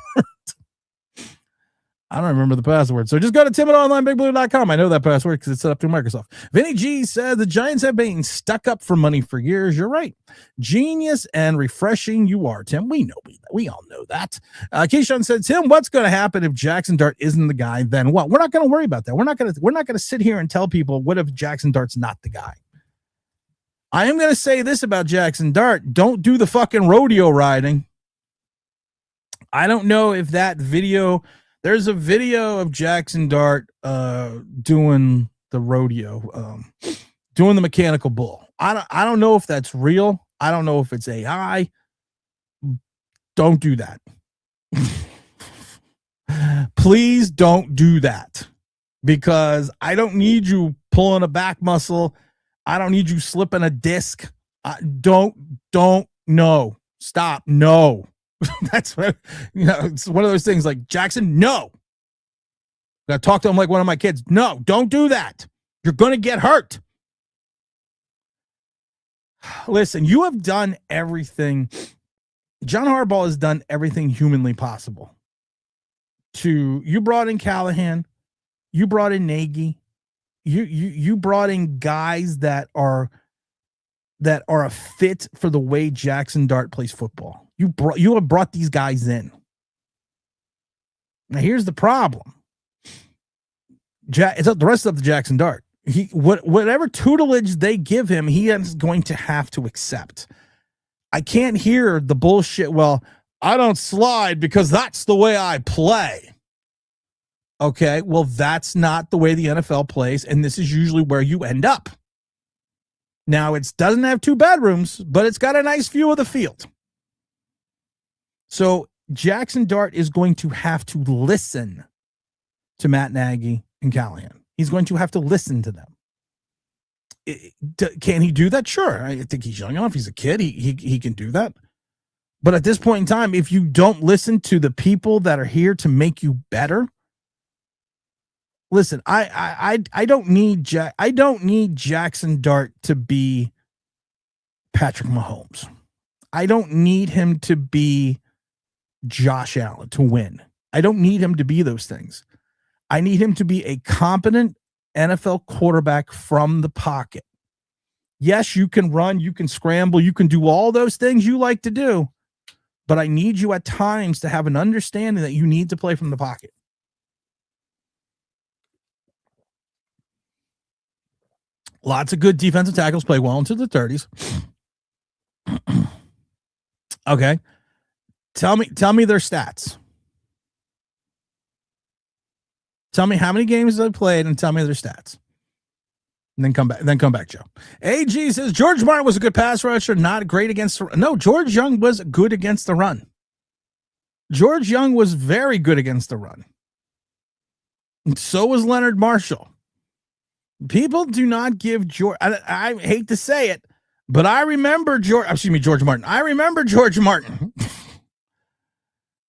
I don't remember the password. So just go to tim@onlineBigBlue.com. I know that password because it's set up through Microsoft. Vinny G said the Giants have been stuck up for money for years. You're right. Genius and refreshing you are, Tim. We know we all know that. Keyshawn said, Tim, what's going to happen if Jackson Dart isn't the guy? Then what? We're not going to worry about that. We're not going to sit here and tell people what if Jackson Dart's not the guy. I am going to say this about Jackson Dart. Don't do the fucking rodeo riding. I don't know if that video. There's a video of Jackson Dart doing the rodeo, doing the mechanical bull. I don't know if that's real. I don't know if it's AI. Don't do that. Please don't do that, because I don't need you pulling a back muscle. I don't need you slipping a disc. Don't no. Stop. No. That's what, it's one of those things like, Jackson, no. Gotta talk to him like one of my kids. No, don't do that. You're going to get hurt. Listen, you have done everything. John Harbaugh has done everything humanly possible. You brought in Callahan. You brought in Nagy. You brought in guys that are a fit for the way Jackson Dart plays football. You have brought these guys in. Now here's the problem. It's the rest of the Jackson Dart. Whatever tutelage they give him, he is going to have to accept. I can't hear the bullshit. Well, I don't slide because that's the way I play. Okay, well, that's not the way the NFL plays, and this is usually where you end up. Now, it doesn't have 2 bedrooms, but it's got a nice view of the field. So Jackson Dart is going to have to listen to Matt Nagy and Callahan. He's going to have to listen to them. Can he do that? Sure. I think he's young enough. He's a kid. He can do that. But at this point in time, if you don't listen to the people that are here to make you better, listen, I don't need Jackson Dart to be Patrick Mahomes. I don't need him to be Josh Allen to win. I don't need him to be those things. I need him to be a competent NFL quarterback from the pocket. Yes, you can run, you can scramble, you can do all those things you like to do, but I need you at times to have an understanding that you need to play from the pocket. Lots of good defensive tackles play well into the 30s. Okay. Tell me their stats. Tell me how many games they played and tell me their stats. And then come back, Joe. AG says George Martin was a good pass rusher, not great against the run. No, George Young was good against the run. George Young was very good against the run. And so was Leonard Marshall. People do not give George. I hate to say it, but I remember George Martin. I remember George Martin.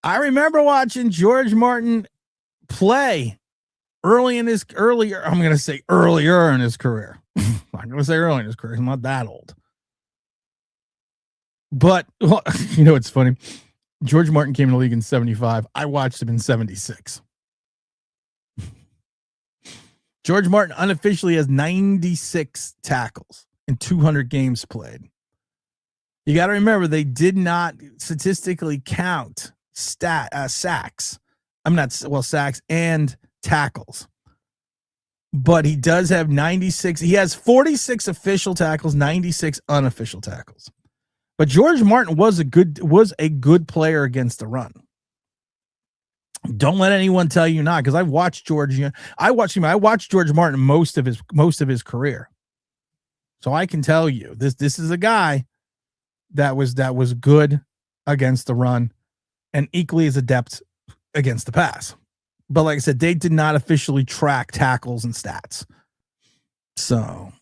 I remember watching George Martin play earlier in his career. I'm not going to say early in his career. I'm not that old. But, well, it's funny. George Martin came in the league in 75. I watched him in 76. George Martin unofficially has 96 tackles and 200 games played. You got to remember, they did not statistically count sacks. Sacks and tackles. But he does have 96. He has 46 official tackles, 96 unofficial tackles. But George Martin was a good player against the run. Don't let anyone tell you not, because I've watched George. I watched George Martin most of his career, so I can tell you this is a guy that was good against the run and equally as adept against the pass. But like I said, they did not officially track tackles and stats. So,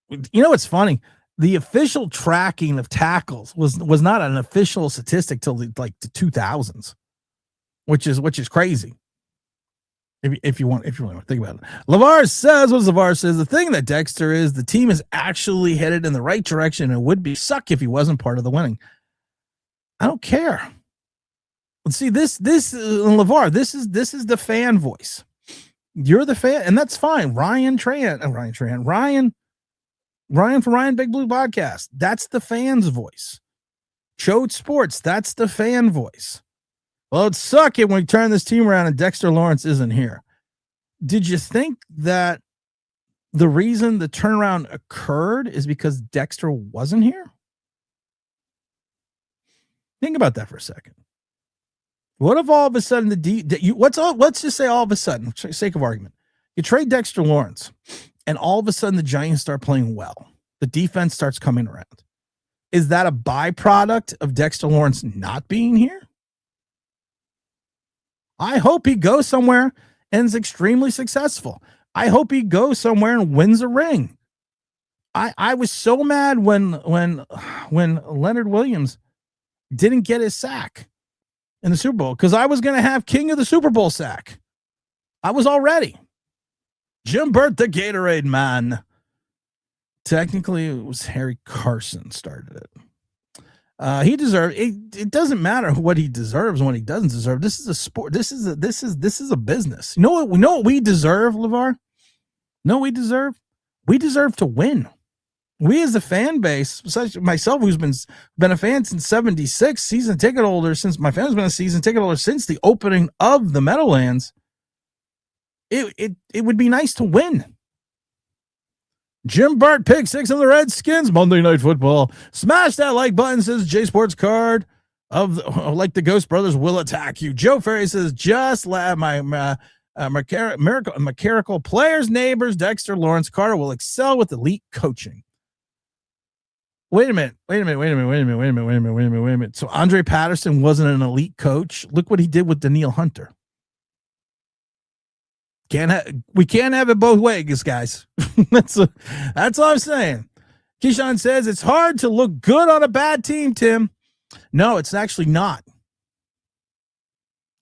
it's funny. The official tracking of tackles was not an official statistic till the 2000s. Which is crazy. If you want to think about it. LeVar says, the thing that Dexter is, the team is actually headed in the right direction and it would be suck if he wasn't part of the winning. I don't care. Let's see this LeVar, this is the fan voice. You're the fan, and that's fine. Ryan from Ryan Big Blue Podcast. That's the fan's voice. Chode Sports, that's the fan voice. Well, it'd suck it when we turn this team around and Dexter Lawrence isn't here. Did you think that the reason the turnaround occurred is because Dexter wasn't here? Think about that for a second. What if all of a sudden let's just say all of a sudden, for the sake of argument, you trade Dexter Lawrence and all of a sudden the Giants start playing well. The defense starts coming around. Is that a byproduct of Dexter Lawrence not being here? I hope he goes somewhere and is extremely successful. I hope he goes somewhere and wins a ring. I was so mad when Leonard Williams didn't get his sack in the Super Bowl because I was going to have King of the Super Bowl sack. I was already. Jim Burt, the Gatorade man. Technically, it was Harry Carson started it. He deserved it. It doesn't matter what he deserves and what he doesn't deserve. This is a sport. This is a business. You know what we deserve, LeVar? No, we deserve to win. We as a fan base, such myself, who's been a fan since '76, season ticket holder since my family's been a season ticket holder since the opening of the Meadowlands. It would be nice to win. Jim Burt, pick 6 on the Redskins, Monday Night Football. Smash that like button, says J Sports Card. Like the Ghost Brothers will attack you. Joe Ferry says, just my mechanical players, neighbors, Dexter Lawrence Carter will excel with elite coaching. Wait a minute. So Andre Patterson wasn't an elite coach. Look what he did with Danielle Hunter. We can't have it both ways, guys. That's all I'm saying. Keyshawn says it's hard to look good on a bad team, Tim. No, it's actually not.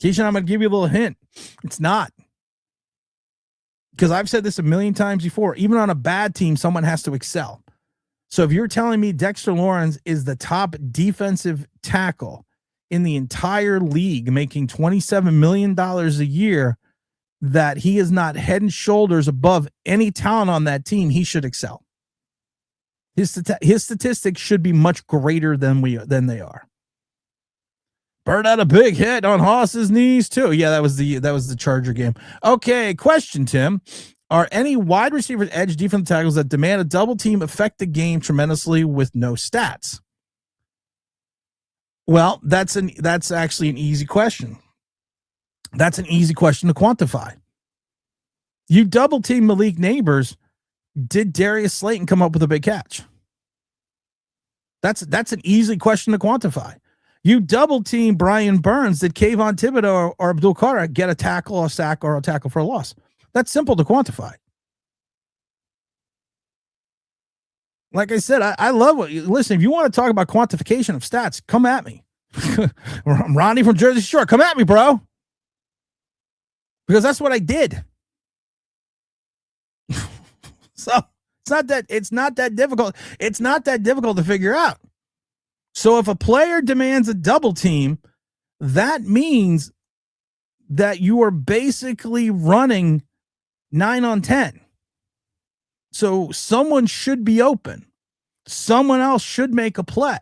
Keyshawn, I'm going to give you a little hint. It's not. Because I've said this a million times before. Even on a bad team, someone has to excel. So if you're telling me Dexter Lawrence is the top defensive tackle in the entire league, making $27 million a year, that he is not head and shoulders above any talent on that team, he should excel. His statistics should be much greater than they are. Bird had a big hit on Haas's knees too. Yeah, that was the Charger game. Okay, question, Tim. Are any wide receivers, edge, defensive tackles that demand a double team affect the game tremendously with no stats? Well, that's actually an easy question. That's an easy question to quantify. You double team Malik Neighbors. Did Darius Slayton come up with a big catch? That's an easy question to quantify. You double team Brian Burns. Did Kayvon Thibodeaux or Abdul Carter get a tackle, a sack, or a tackle for a loss? That's simple to quantify. Like I said, I love what you listen. If you want to talk about quantification of stats, come at me. Ronnie from Jersey Shore, come at me, bro. Because that's what I did. So it's not that difficult. It's not that difficult to figure out. So if a player demands a double team, that means that you are basically running 9 on 10. So someone should be open. Someone else should make a play.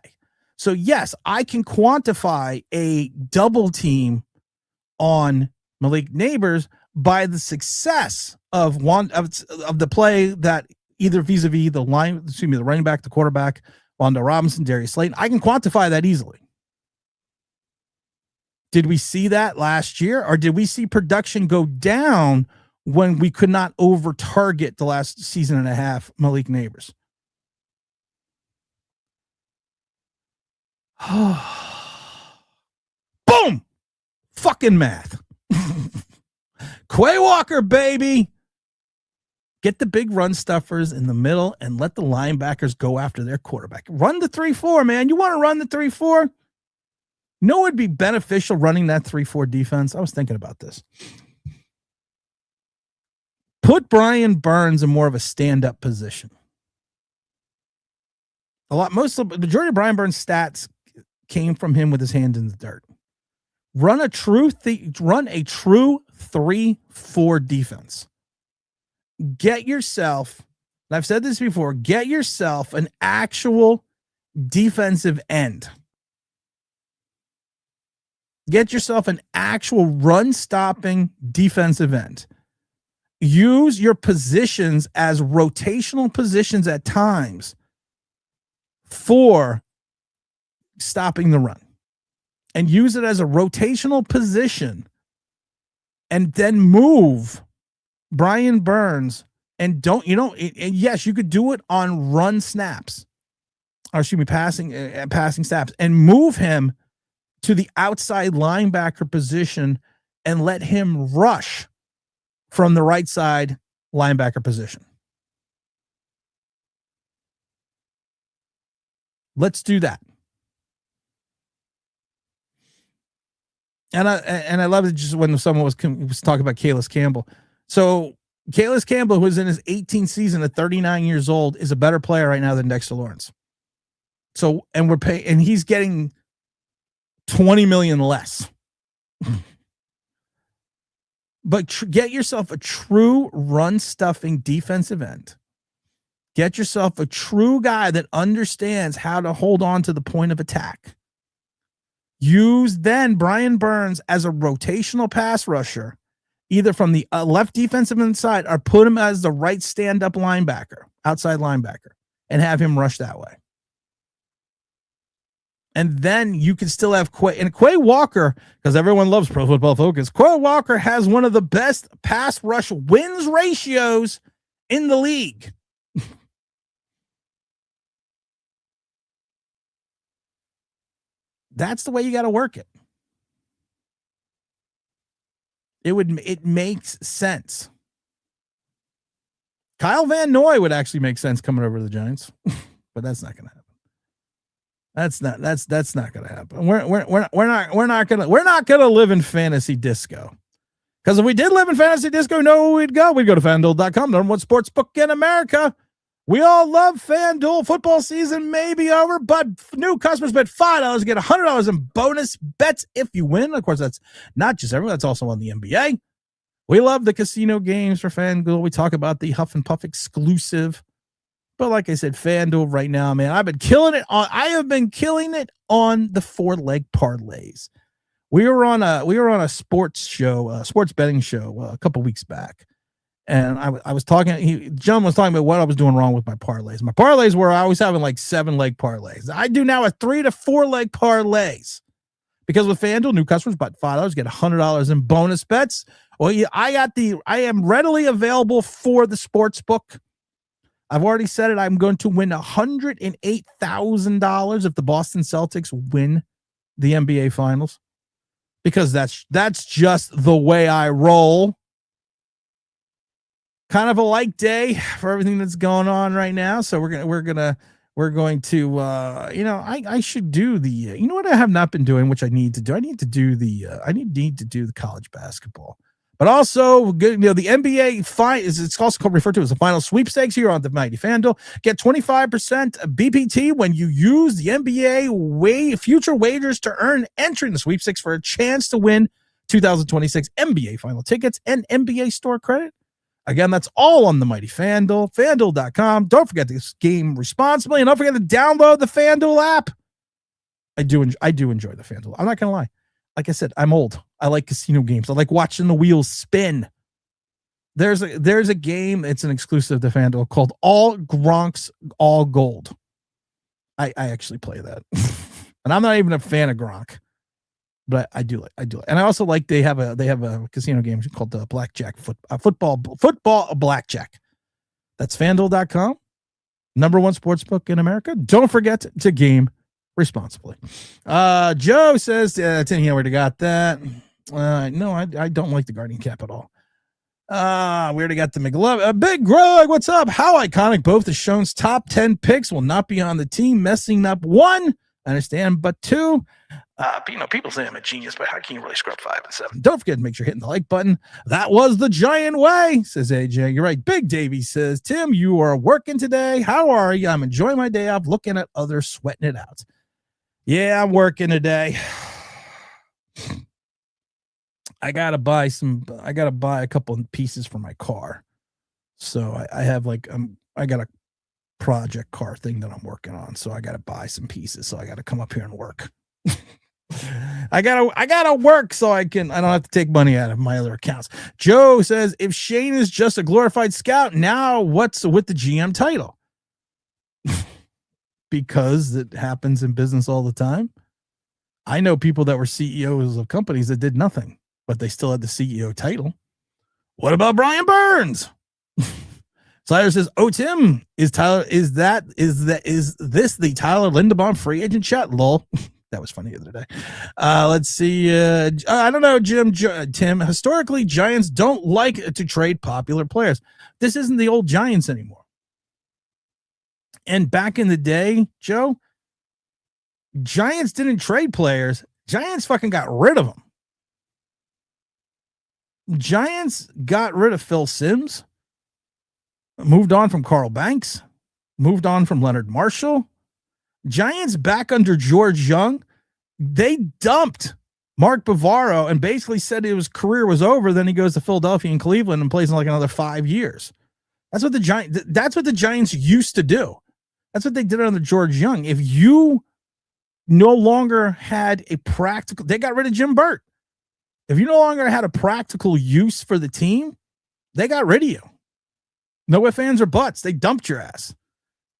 So yes, I can quantify a double team on Malik Neighbors by the success of one of the play that either vis-a-vis the running back, the quarterback, Wanda Robinson, Darius Slayton. I can quantify that easily. Did we see that last year, or did we see production go down when we could not over target the last season and a half Malik Neighbors? Boom! Fucking math. Quay Walker, baby. Get the big run stuffers in the middle and let the linebackers go after their quarterback. Run the 3-4, man. You want to run the 3-4? No, it'd be beneficial running that 3-4 defense. I was thinking about this. Put Brian Burns in more of a stand-up position. Most of the majority of Brian Burns' stats came from him with his hands in the dirt. Run a true 3-4 defense. Get yourself, and I've said this before, get yourself an actual defensive end. Get yourself an actual run-stopping defensive end. Use your positions as rotational positions at times for stopping the run. And use it as a rotational position and then move Brian Burns and and yes, you could do it on run snaps, or excuse me, passing snaps, and move him to the outside linebacker position and let him rush from the right side linebacker position. Let's do that. And I love it just when someone was talking about Calais Campbell. So Calais Campbell, who is in his 18th season at 39 years old, is a better player right now than Dexter Lawrence. So, and he's getting $20 million less. But get yourself a true run stuffing defensive end. Get yourself a true guy that understands how to hold on to the point of attack. Use then Brian Burns as a rotational pass rusher, either from the left defensive inside, or put him as the right stand-up linebacker, outside linebacker, and have him rush that way. And then you can still have Quay Walker, because everyone loves Pro Football Focus. Quay Walker has one of the best pass rush wins ratios in the league. That's the way you got to work it. It makes sense. Kyle Van Noy would actually make sense coming over to the Giants, but that's not going to happen. That's not going to happen. We're not going to live in fantasy disco. Because if we did live in fantasy disco, know where we'd go. We'd go to FanDuel.com, number one sports book in America. We all love FanDuel. Football season may be over, but new customers bet $5, get $100 in bonus bets if you win. Of course, that's not just everyone. That's also on the NBA. We love the casino games for FanDuel. We talk about the Huff and Puff exclusive. But like I said, FanDuel right now, man, I have been killing it on the 4-leg parlays. We were on a sports show, sports betting show a couple weeks back. And I was talking, John was talking about what I was doing wrong with my parlays. My parlays were I was having like 7-leg parlays. I do now a 3 to 4-leg parlays. Because with FanDuel, new customers bet $5, get $100 in bonus bets. Well, I am readily available for the sports book. I've already said it. I'm going to win $108,000 if the Boston Celtics win the NBA Finals. Because that's just the way I roll. Kind of a light day for everything that's going on right now. So we're going to I should do the you know what I have not been doing, which I need to do. I need to do the college basketball. But also, the NBA it's also referred to as the final sweepstakes here on the Mighty FanDuel. Get 25% BPT when you use the NBA future wagers to earn entry in the sweepstakes for a chance to win 2026 NBA final tickets and NBA store credit. Again, that's all on the Mighty FanDuel, FanDuel.com. Don't forget to game responsibly, and don't forget to download the FanDuel app. I do enjoy the FanDuel. I'm not going to lie. Like I said, I'm old. I like casino games. I like watching the wheels spin. There's a game, it's an exclusive to FanDuel, called All Gronk's All Gold. I actually play that. And I'm not even a fan of Gronk. But I do like, and I also like they have a casino game called the Blackjack football Blackjack. That's FanDuel.com, #1 sportsbook in America. Don't forget to game responsibly. Joe says, Tim, we already got that. No, I don't like the Guardian cap at all. We already got the McLovin. Big Greg, what's up? How iconic both the Shown's top 10 picks will not be on the team, messing up 1. I understand, but 2. People say I'm a genius, but how can you really screw up 5 and 7? Don't forget to make sure you're hitting the like button. That was the Giant way, says AJ. You're right. Big Davey says, Tim, you are working today. How are you? I'm enjoying my day off, looking at others sweating it out. Yeah, I'm working today. I gotta buy a couple of pieces for my car. So I have I got a project car thing that I'm working on. So I gotta buy some pieces. So I gotta come up here and work. I gotta work so I don't have to take money out of my other accounts. Joe says, if Shane is just a glorified scout, now what's with the GM title? Because it happens in business all the time. I know people that were CEOs of companies that did nothing, but they still had the CEO title. What about Brian Burns? Slider says, "Oh, Tim, is this the Tyler Linderbaum free agent chat? Lol." That was funny the other day. Let's see. I don't know, Tim. Historically, Giants don't like to trade popular players. This isn't the old Giants anymore. And back in the day, Joe, Giants didn't trade players. Giants fucking got rid of them. Giants got rid of Phil Simms, moved on from Carl Banks, moved on from Leonard Marshall. Giants back under George Young, they dumped Mark Bavaro and basically said his career was over. Then he goes to Philadelphia and Cleveland and plays in like another 5 years. That's what the Giants used to do. That's what they did under George Young. If you no longer had a practical, they got rid of Jim Burt. If you no longer had a practical use for the team, they got rid of you. No ifs, ands, or buts. They dumped your ass.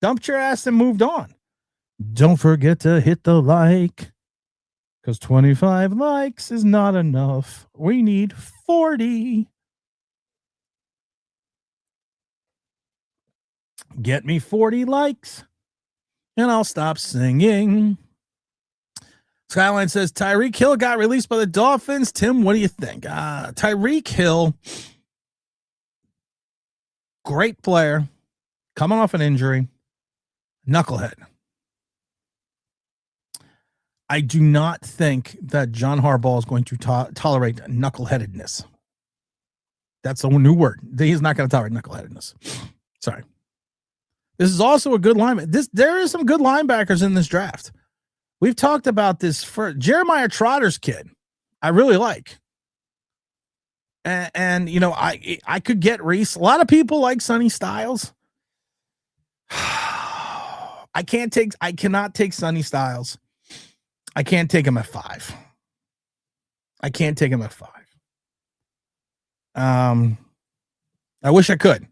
And moved on. Don't forget to hit the like, because 25 likes is not enough. We need 40. Get me 40 likes, and I'll stop singing. Skyline says, Tyreek Hill got released by the Dolphins. Tim, what do you think? Tyreek Hill, great player, coming off an injury, knucklehead. I do not think that John Harbaugh is going to tolerate knuckleheadedness. That's a new word. He's not going to tolerate knuckleheadedness. Sorry. This is also a good lineman. There is some good linebackers in this draft. We've talked about this for Jeremiah Trotter's kid. I really like. And you know, I could get Reese. A lot of people like Sonny Styles. I cannot take Sonny Styles. I can't take him at 5. I wish I could.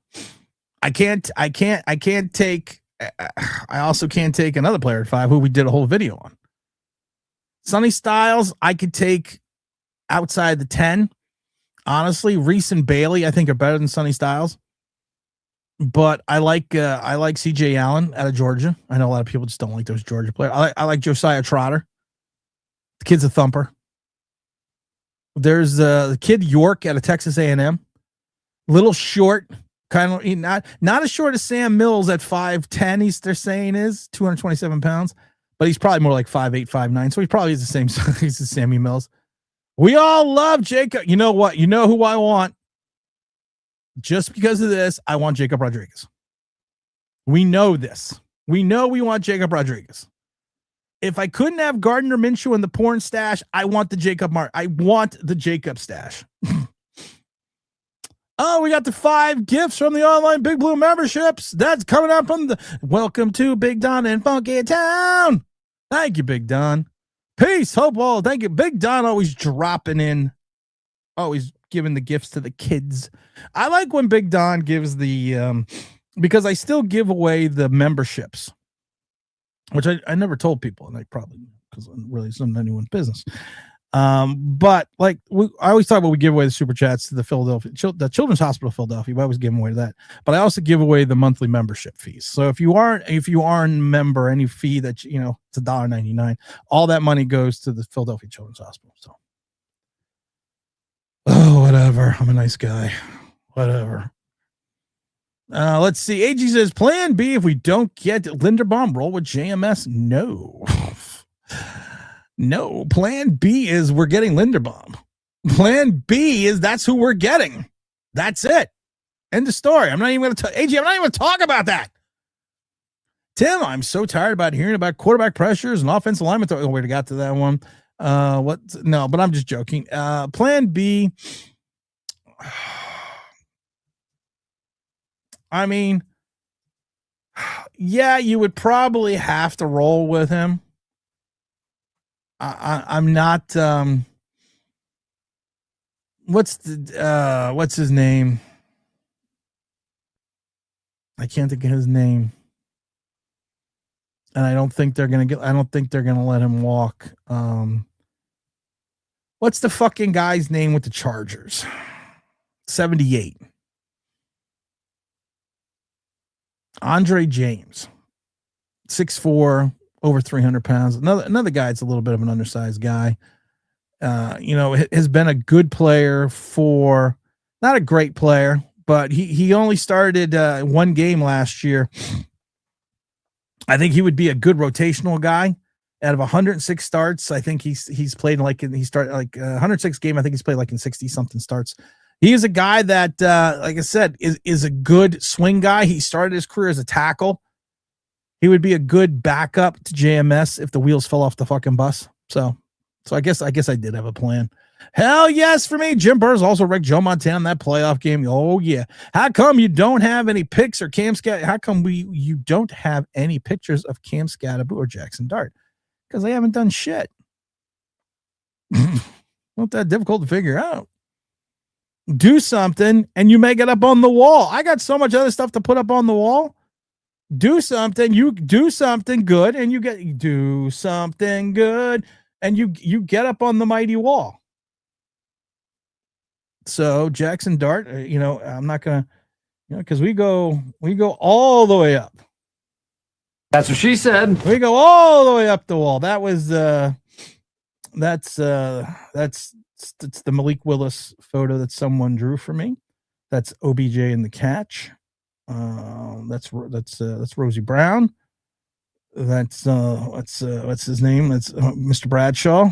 I also can't take another player at 5 who we did a whole video on. Sonny Styles, I could take outside the 10. Honestly, Reese and Bailey, I think, are better than Sonny Styles. But I like CJ Allen out of Georgia. I know a lot of people just don't like those Georgia players. I like Josiah Trotter. The kid's a thumper. There's the kid York out of Texas A&M. Little short, kind of not as short as Sam Mills at 5'10". They're saying is 227 pounds, but he's probably more like 5'8", 5'9". So he probably is the same size as Sammy Mills. We all love Jacob. You know what? You know who I want. Just because of this, I want Jacob Rodriguez. We know this. We know we want Jacob Rodriguez. If I couldn't have Gardner Minshew in the porn stash, I want the Jacob stash. Oh, we got the 5 gifts from the online Big Blue memberships. That's coming out from the Welcome to Big Don in Funky Town. Thank you, Big Don. Peace, hope all. Thank you. Big Don always dropping in, always giving the gifts to the kids. I like when Big Don gives the, because I still give away the memberships, which I never told people, and I probably, because I'm really some anyone's business. But like I always talk about, we give away the super chats to the Children's Hospital of Philadelphia. I always give away that, but I also give away the monthly membership fees. So if you aren't a member, any fee that it's $1.99, all that money goes to the Philadelphia Children's Hospital. So, whatever. I'm a nice guy. Whatever. Let's see. AG says, plan B if we don't get Linderbaum, roll with JMS. No. No, plan B is we're getting Linderbaum. Plan B is that's who we're getting. That's it. End of story. I'm not even going to I'm not even going to talk about that. Tim, I'm so tired about hearing about quarterback pressures and offensive linemen. Oh, wait, I got to that one. No, but I'm just joking. Plan B. I mean, yeah, you would probably have to roll with him. I'm not. What's his name? I can't think of his name, and I don't think they're gonna let him walk. What's the fucking guy's name with the Chargers? 78. Andre James, 6'4", over 300 pounds. Another guy that's a little bit of an undersized guy. Has been a good player for, not a great player, but he only started one game last year. I think he would be a good rotational guy. Out of 106 starts, I think he's played he started 106 game. I think he's played like in 60 something starts. He is a guy that, like I said, is a good swing guy. He started his career as a tackle. He would be a good backup to JMS if the wheels fell off the fucking bus. So I guess I did have a plan. Hell yes for me. Jim Burrs also wrecked Joe Montana in that playoff game. Oh yeah. How come you don't have any pics or Cam Scat? How come you don't have any pictures of Cam Scatterbo or Jackson Dart? Because they haven't done shit. Not that difficult to figure out. Do something and you make it up on the wall. I got so much other stuff to put up on the wall. Do something, you do something good, and you do something good, and you get up on the mighty wall. So Jackson Dart, I'm not gonna, because we go all the way up. That's what she said. We go all the way up the wall. That was that's the Malik Willis photo that someone drew for me. That's OBJ in the catch. That's Rosie Brown. That's what's his name? That's Mr. Bradshaw.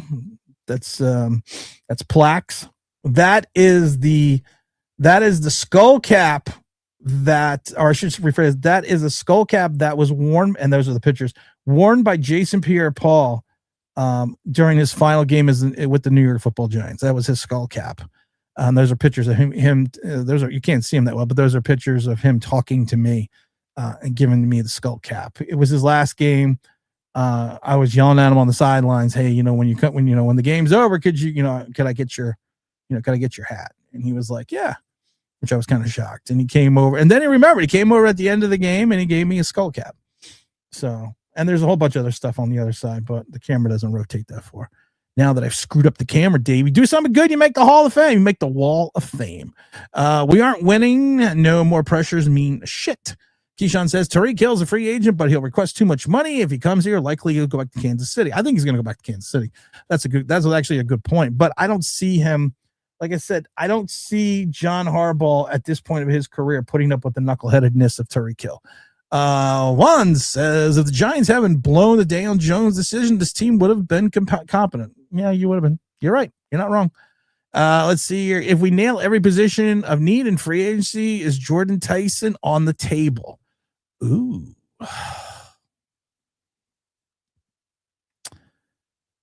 That's Plax. That is the skull cap that, or I should rephrase, that is a skull cap that was worn, and those are the pictures worn by Jason Pierre-Paul during his final game with the New York Football Giants. That was his skull cap. Those are pictures of him. Those are, you can't see him that well, but those are pictures of him talking to me and giving me the skull cap. It was his last game. I was yelling at him on the sidelines, "Hey, when the game's over, could I get your hat?" And he was like, "Yeah," which I was kind of shocked. And he came over, and then he remembered. He came over at the end of the game and he gave me a skull cap. So, and there's a whole bunch of other stuff on the other side, but the camera doesn't rotate that far. Now that I've screwed up the camera, Dave, you do something good, you make the Hall of Fame. You make the Wall of Fame. We aren't winning. No more pressures mean shit. Keyshawn says, Tariq Hill's a free agent, but he'll request too much money. If he comes here, likely he'll go back to Kansas City. I think he's going to go back to Kansas City. That's actually a good point. But I don't see him, like I said, I don't see John Harbaugh at this point of his career putting up with the knuckleheadedness of Tariq Hill. Juan says, if the Giants haven't blown the Daniel Jones decision, this team would have been competent. Yeah, you would have been. You're right. You're not wrong. Let's see here. If we nail every position of need in free agency, is Jordan Tyson on the table? Ooh.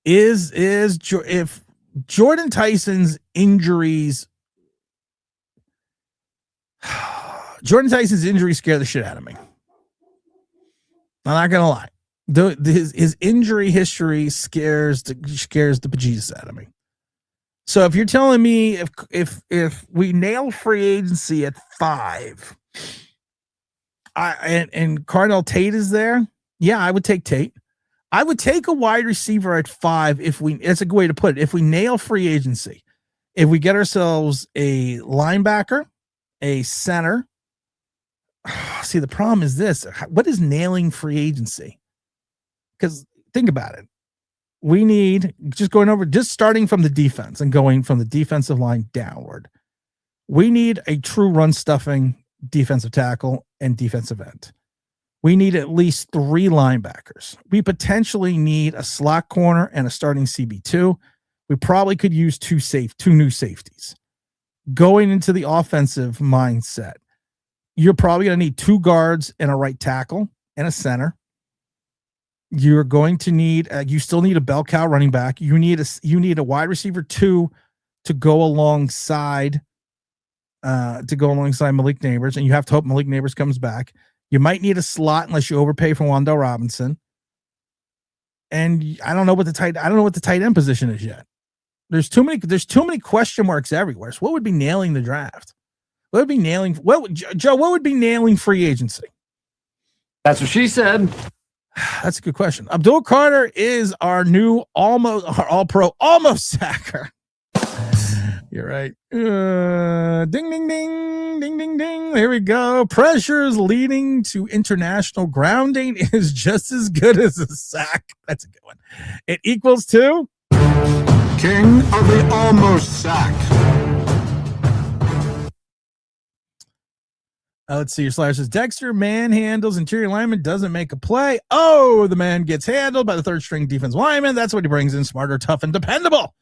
If Jordan Tyson's injuries scare the shit out of me. I'm not gonna lie. His injury history scares the bejesus out of me. So if you're telling me if we nail free agency at 5, and Cardinal Tate is there, yeah, I would take Tate. I would take a wide receiver at 5 if we, it's a good way to put it. If we nail free agency, if we get ourselves a linebacker, a center. See, the problem is this. What is nailing free agency? Because think about it. We need, just starting from the defense and going from the defensive line downward. We need a true run stuffing defensive tackle and defensive end. We need at least 3 linebackers. We potentially need a slot corner and a starting CB2. We probably could use 2 new safeties. Going into the offensive mindset, you're probably going to need 2 guards and a right tackle and a center. You're going to need, you still need a bell cow running back. You need a wide receiver 2 to go alongside Malik Neighbors, and you have to hope Malik Neighbors comes back. You might need a slot unless you overpay for Wandale Robinson. And I don't know what the tight end position is yet. There's too many question marks everywhere. So what would be nailing the draft? What would be nailing free agency? That's what she said. That's a good question. Abdul Carter is our all-pro almost sacker. You're right. Ding, ding, ding, ding, ding, ding. There we go. Pressures leading to international grounding is just as good as a sack. That's a good one. It equals to King of the almost sack. Let's see. Your Slash says Dexter manhandles interior lineman, doesn't make a play. Oh, the man gets handled by the third string defense lineman. That's what he brings in. Smarter, tough, and dependable.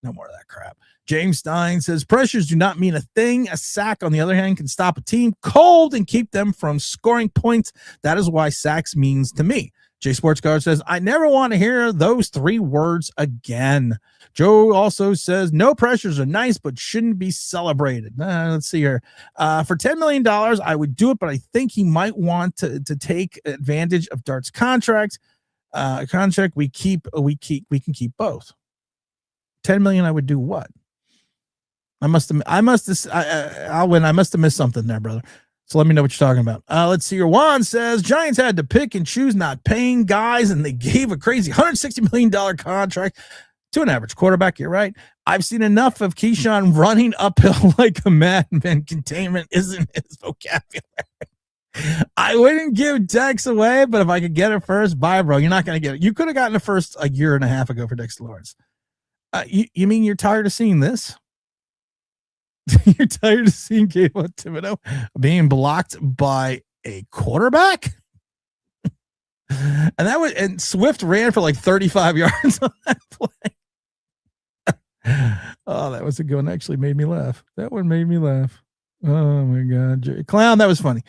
No more of that crap. James Stein says pressures do not mean a thing. A sack, on the other hand, can stop a team cold and keep them from scoring points. That is why sacks means to me. Jay Sports Guard says, I never want to hear those 3 words again. Joe also says, no pressures are nice, but shouldn't be celebrated. Let's see here. For $10 million, I would do it, but I think he might want to take advantage of Dart's contract. We can keep both. 10 million, I would do what? I must have missed something there, brother. So let me know what you're talking about. Let's see here. Juan says Giants had to pick and choose not paying guys, and they gave a crazy $160 million contract to an average quarterback. You're right. I've seen enough of Keyshawn running uphill like a madman. Containment isn't his vocabulary. I wouldn't give Dex away, but if I could get it first, bye, bro. You're not going to get it. You could have gotten it first a year and a half ago for Dexter Lawrence. You mean you're tired of seeing this? You're tired of seeing Kayvon Thibodeaux being blocked by a quarterback? And Swift ran for like 35 yards on that play. Oh, that was a good one. Actually made me laugh. That one made me laugh. Oh my God. Clown, that was funny.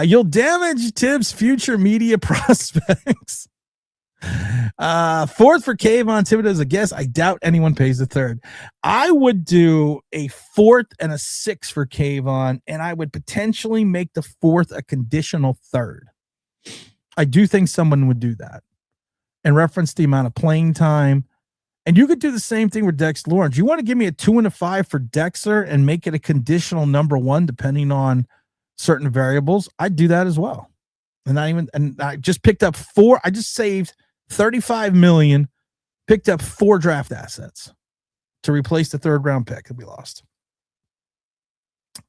You'll damage Thibs' future media prospects. 4th for Kayvon Thibodeaux as a guess. I doubt anyone pays the 3rd. I would do a 4th and a 6th for Kayvon, and I would potentially make the 4th a conditional 3rd. I do think someone would do that and reference the amount of playing time. And you could do the same thing with Dexter Lawrence. You want to give me a 2 and a 5 for Dexter and make it a conditional number 1, depending on certain variables. I'd do that as well. And I just picked up 4. I just saved $35 million, picked up 4 draft assets to replace the 3rd round pick that we lost.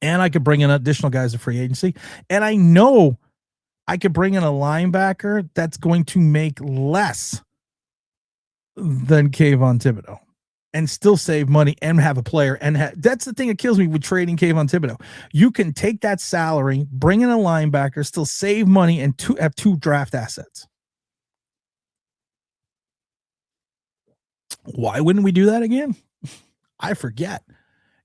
And I could bring in additional guys of free agency. And I know I could bring in a linebacker that's going to make less than Kayvon Thibodeaux and still save money and have a player. And that's the thing that kills me with trading Kayvon Thibodeaux. You can take that salary, bring in a linebacker, still save money, and have 2 draft assets. Why wouldn't we do that again? I forget.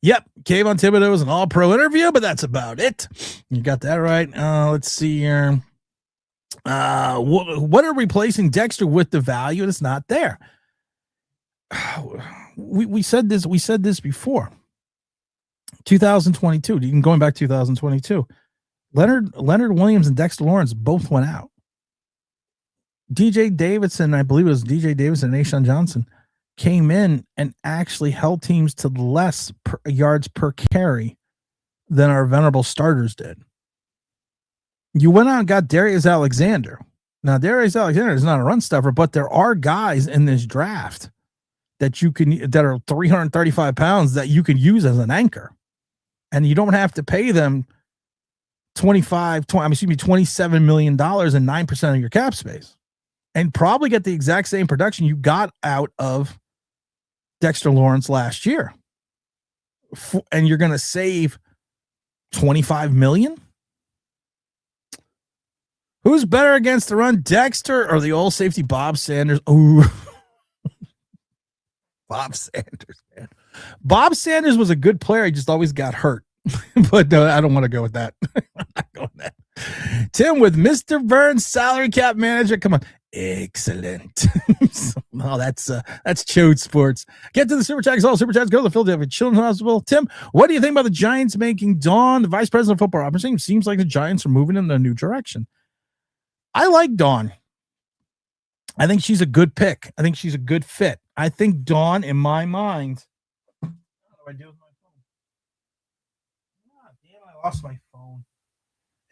Yep, Kayvon Thibodeaux is an all-pro interview, but that's about it. You got that right. Let's see here. What are replacing Dexter with the value that's not there? We said this. We said this before. 2022. Even going back 2022. Leonard Williams and Dexter Lawrence both went out. DJ Davidson, I believe it was DJ Davidson and Ashawn Johnson, came in and actually held teams to less yards per carry than our venerable starters did. You went out and got Darius Alexander. Now, Darius Alexander is not a run stuffer, but there are guys in this draft that are 335 pounds that you can use as an anchor. And you don't have to pay them $27 million and 9% of your cap space, and probably get the exact same production you got out of Dexter Lawrence last year. And you're going to save $25 million. Who's better against the run, Dexter or the old safety Bob Sanders? Ooh. Bob Sanders, man. Bob Sanders was a good player. He just always got hurt. But no, I don't want to go with that. I'm not going with that. Tim with Mr. Burns, salary cap manager. Come on. Excellent. Oh, that's Chode Sports. Get to the super chats. All super chats go to the Philadelphia Children's Hospital. Tim, what do you think about the Giants making Dawn the vice president of football operations? Seems like the Giants are moving in a new direction. I like Dawn. I think she's a good pick. I think she's a good fit. I think Dawn, in my mind, what do I do with my phone? God damn, I lost my phone.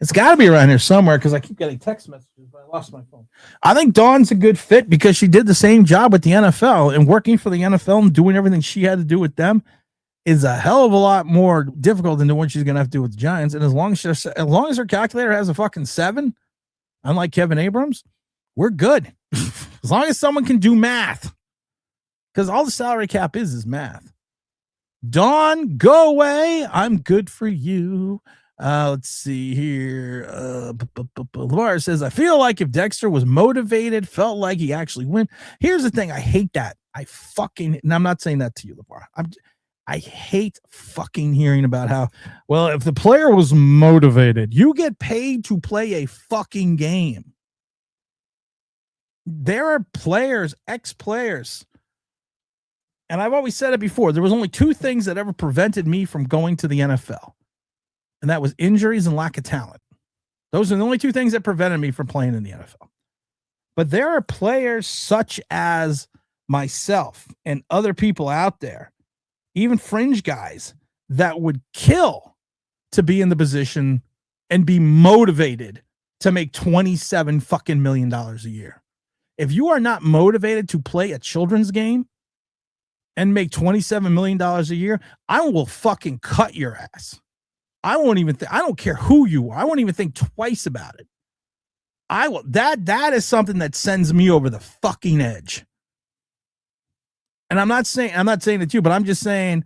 It's got to be around here somewhere because I keep getting text messages, but I lost my phone. I think Dawn's a good fit because she did the same job with the NFL, and working for the NFL and doing everything she had to do with them is a hell of a lot more difficult than the one she's going to have to do with the Giants. And as long as her calculator has a fucking 7, unlike Kevin Abrams, we're good. As long as someone can do math, because all the salary cap is math. Dawn, go away. I'm good for you. Let's see here. Lavar says, I feel like if Dexter was motivated, felt like he actually win. Here's the thing. I hate that. And I'm not saying that to you, Lavar. I hate fucking hearing about how, well, if the player was motivated, you get paid to play a fucking game. There are players, ex-players, and I've always said it before, there was only 2 things that ever prevented me from going to the NFL, and that was injuries and lack of talent. Those are the only 2 things that prevented me from playing in the NFL. But there are players such as myself and other people out there, even fringe guys, that would kill to be in the position and be motivated to make $27 fucking million a year. If you are not motivated to play a children's game and make $27 million a year, I will fucking cut your ass. I won't even I don't care who you are. I won't even think twice about it. I will. That is something that sends me over the fucking edge. And I'm not saying it to you, but I'm just saying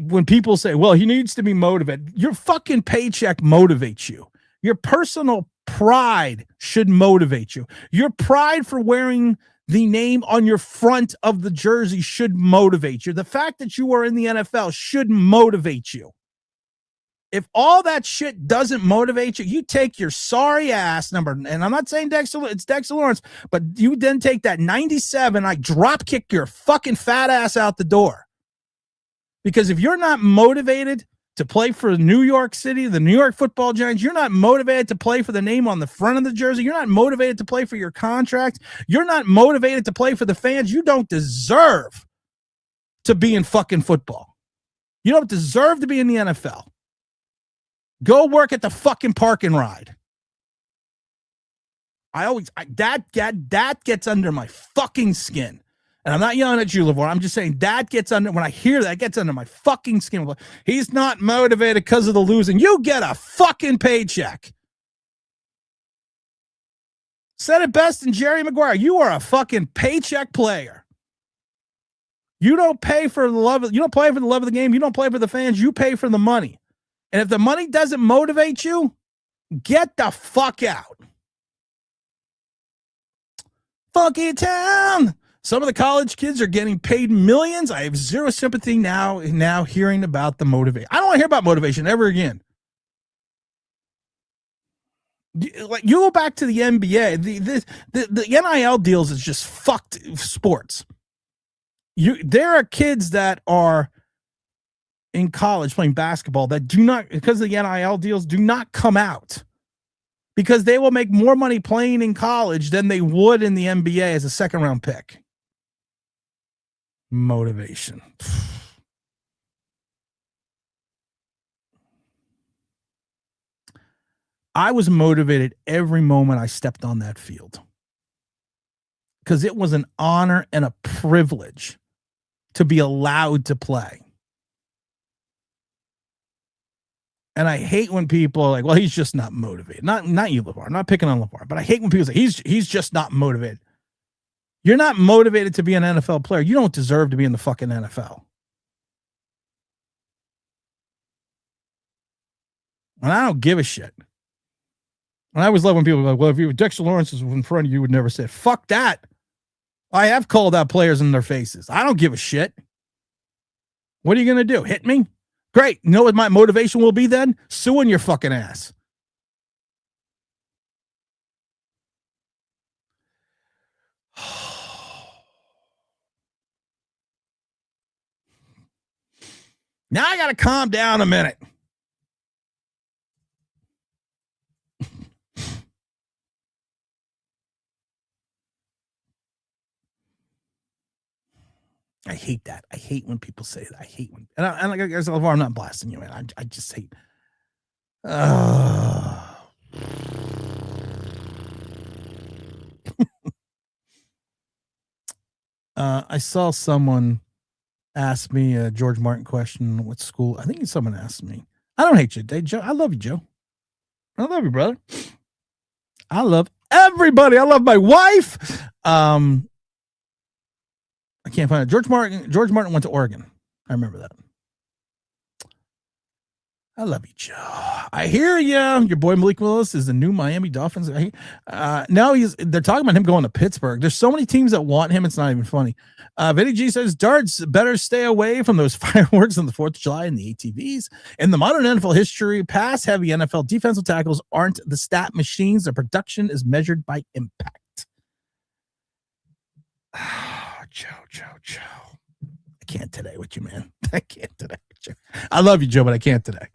when people say, well, he needs to be motivated, your fucking paycheck motivates you. Your personal pride should motivate you. Your pride for wearing the name on your front of the jersey should motivate you. The fact that you are in the NFL should motivate you. If all that shit doesn't motivate you, you take your sorry ass number, and I'm not saying it's Dexter Lawrence, but you then take that 97, I drop kick your fucking fat ass out the door. Because if you're not motivated to play for New York City, the New York Football Giants, you're not motivated to play for the name on the front of the jersey, you're not motivated to play for your contract, you're not motivated to play for the fans, you don't deserve to be in fucking football. You don't deserve to be in the NFL. Go work at the fucking park and ride. That gets under my fucking skin. And I'm not yelling at you, LeVar. I'm just saying that gets under, when I hear that, gets under my fucking skin. He's not motivated because of the losing. You get a fucking paycheck. Said it best in Jerry Maguire. You are a fucking paycheck player. You don't pay for the love of, you don't play for the love of the game. You don't play for the fans. You pay for the money. And if the money doesn't motivate you, get the fuck out. Funky town. Some of the college kids are getting paid millions. I have zero sympathy now hearing about the motivation. I don't want to hear about motivation ever again. Like, you go back to the NBA, the NIL deals is just fucked sports. There are kids that are in college playing basketball that do not, because of the NIL deals, do not come out because they will make more money playing in college than they would in the NBA as a second round pick. Motivation. I was motivated every moment I stepped on that field. because it was an honor and a privilege to be allowed to play. And I hate when people are like, well, he's just not motivated. Not you, LeVar. I'm not picking on LeVar, but I hate when people say he's just not motivated. You're not motivated to be an NFL player. You don't deserve to be in the fucking NFL. And I don't give a shit. And I always love when people are like, well, if you Dexter Lawrence was in front of you, you would never say it. Fuck that. I have called out players in their faces. I don't give a shit. What are you going to do? Hit me? Great. You know what my motivation will be then? Suing your fucking ass. Now I got to calm down a minute. I hate that. I hate when people say that. I hate when, and like I said, LeVar, I'm not blasting you, man. I just hate. I saw someone ask me a George Martin question. What school? I think someone asked me. I don't hate you, Joe. I love you, Joe. I love you, brother. I love everybody. I love my wife. I can't find it. George Martin went to Oregon. I remember that. I love you, Joe. I hear you. Your boy Malik Willis is the new Miami Dolphins. Now they're talking about him going to Pittsburgh. There's so many teams that want him. It's not even funny. Vinny G says, Darts better stay away from those fireworks on the 4th of July and the ATVs. In the modern NFL history, pass-heavy NFL defensive tackles aren't the stat machines. Their production is measured by impact. Joe. I can't today with you, man. I can't today with you. I love you, Joe, but I can't today.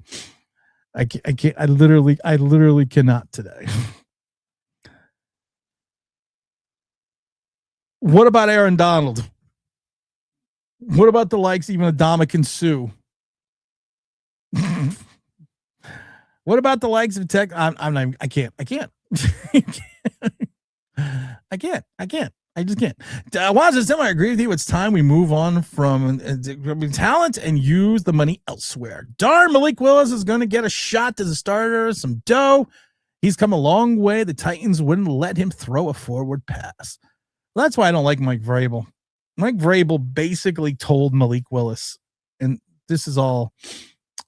I can't. I literally cannot today. What about Aaron Donald? What about the likes even of Dominican Sue? What about the likes of Tech? I can't. I can't. I just can't. I agree with you. It's time we move on from talent and use the money elsewhere. Darn, Malik Willis is going to get a shot as a starter, some dough. He's come a long way. The Titans wouldn't let him throw a forward pass. Well, that's why I don't like Mike Vrabel. Mike Vrabel basically told Malik Willis, and this is all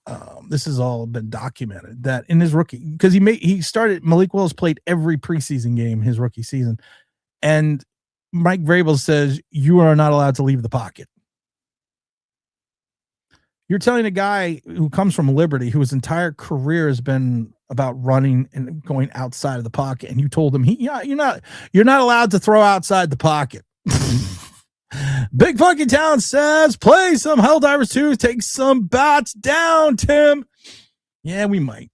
been documented, that in his rookie, because Malik Willis played every preseason game his rookie season, and Mike Vrabel says, you are not allowed to leave the pocket. You're telling a guy who comes from Liberty, whose entire career has been about running and going outside of the pocket, and you told him, you're not allowed to throw outside the pocket. Big Funky Town says, play some Helldivers 2, take some bats down, Tim. Yeah, we might.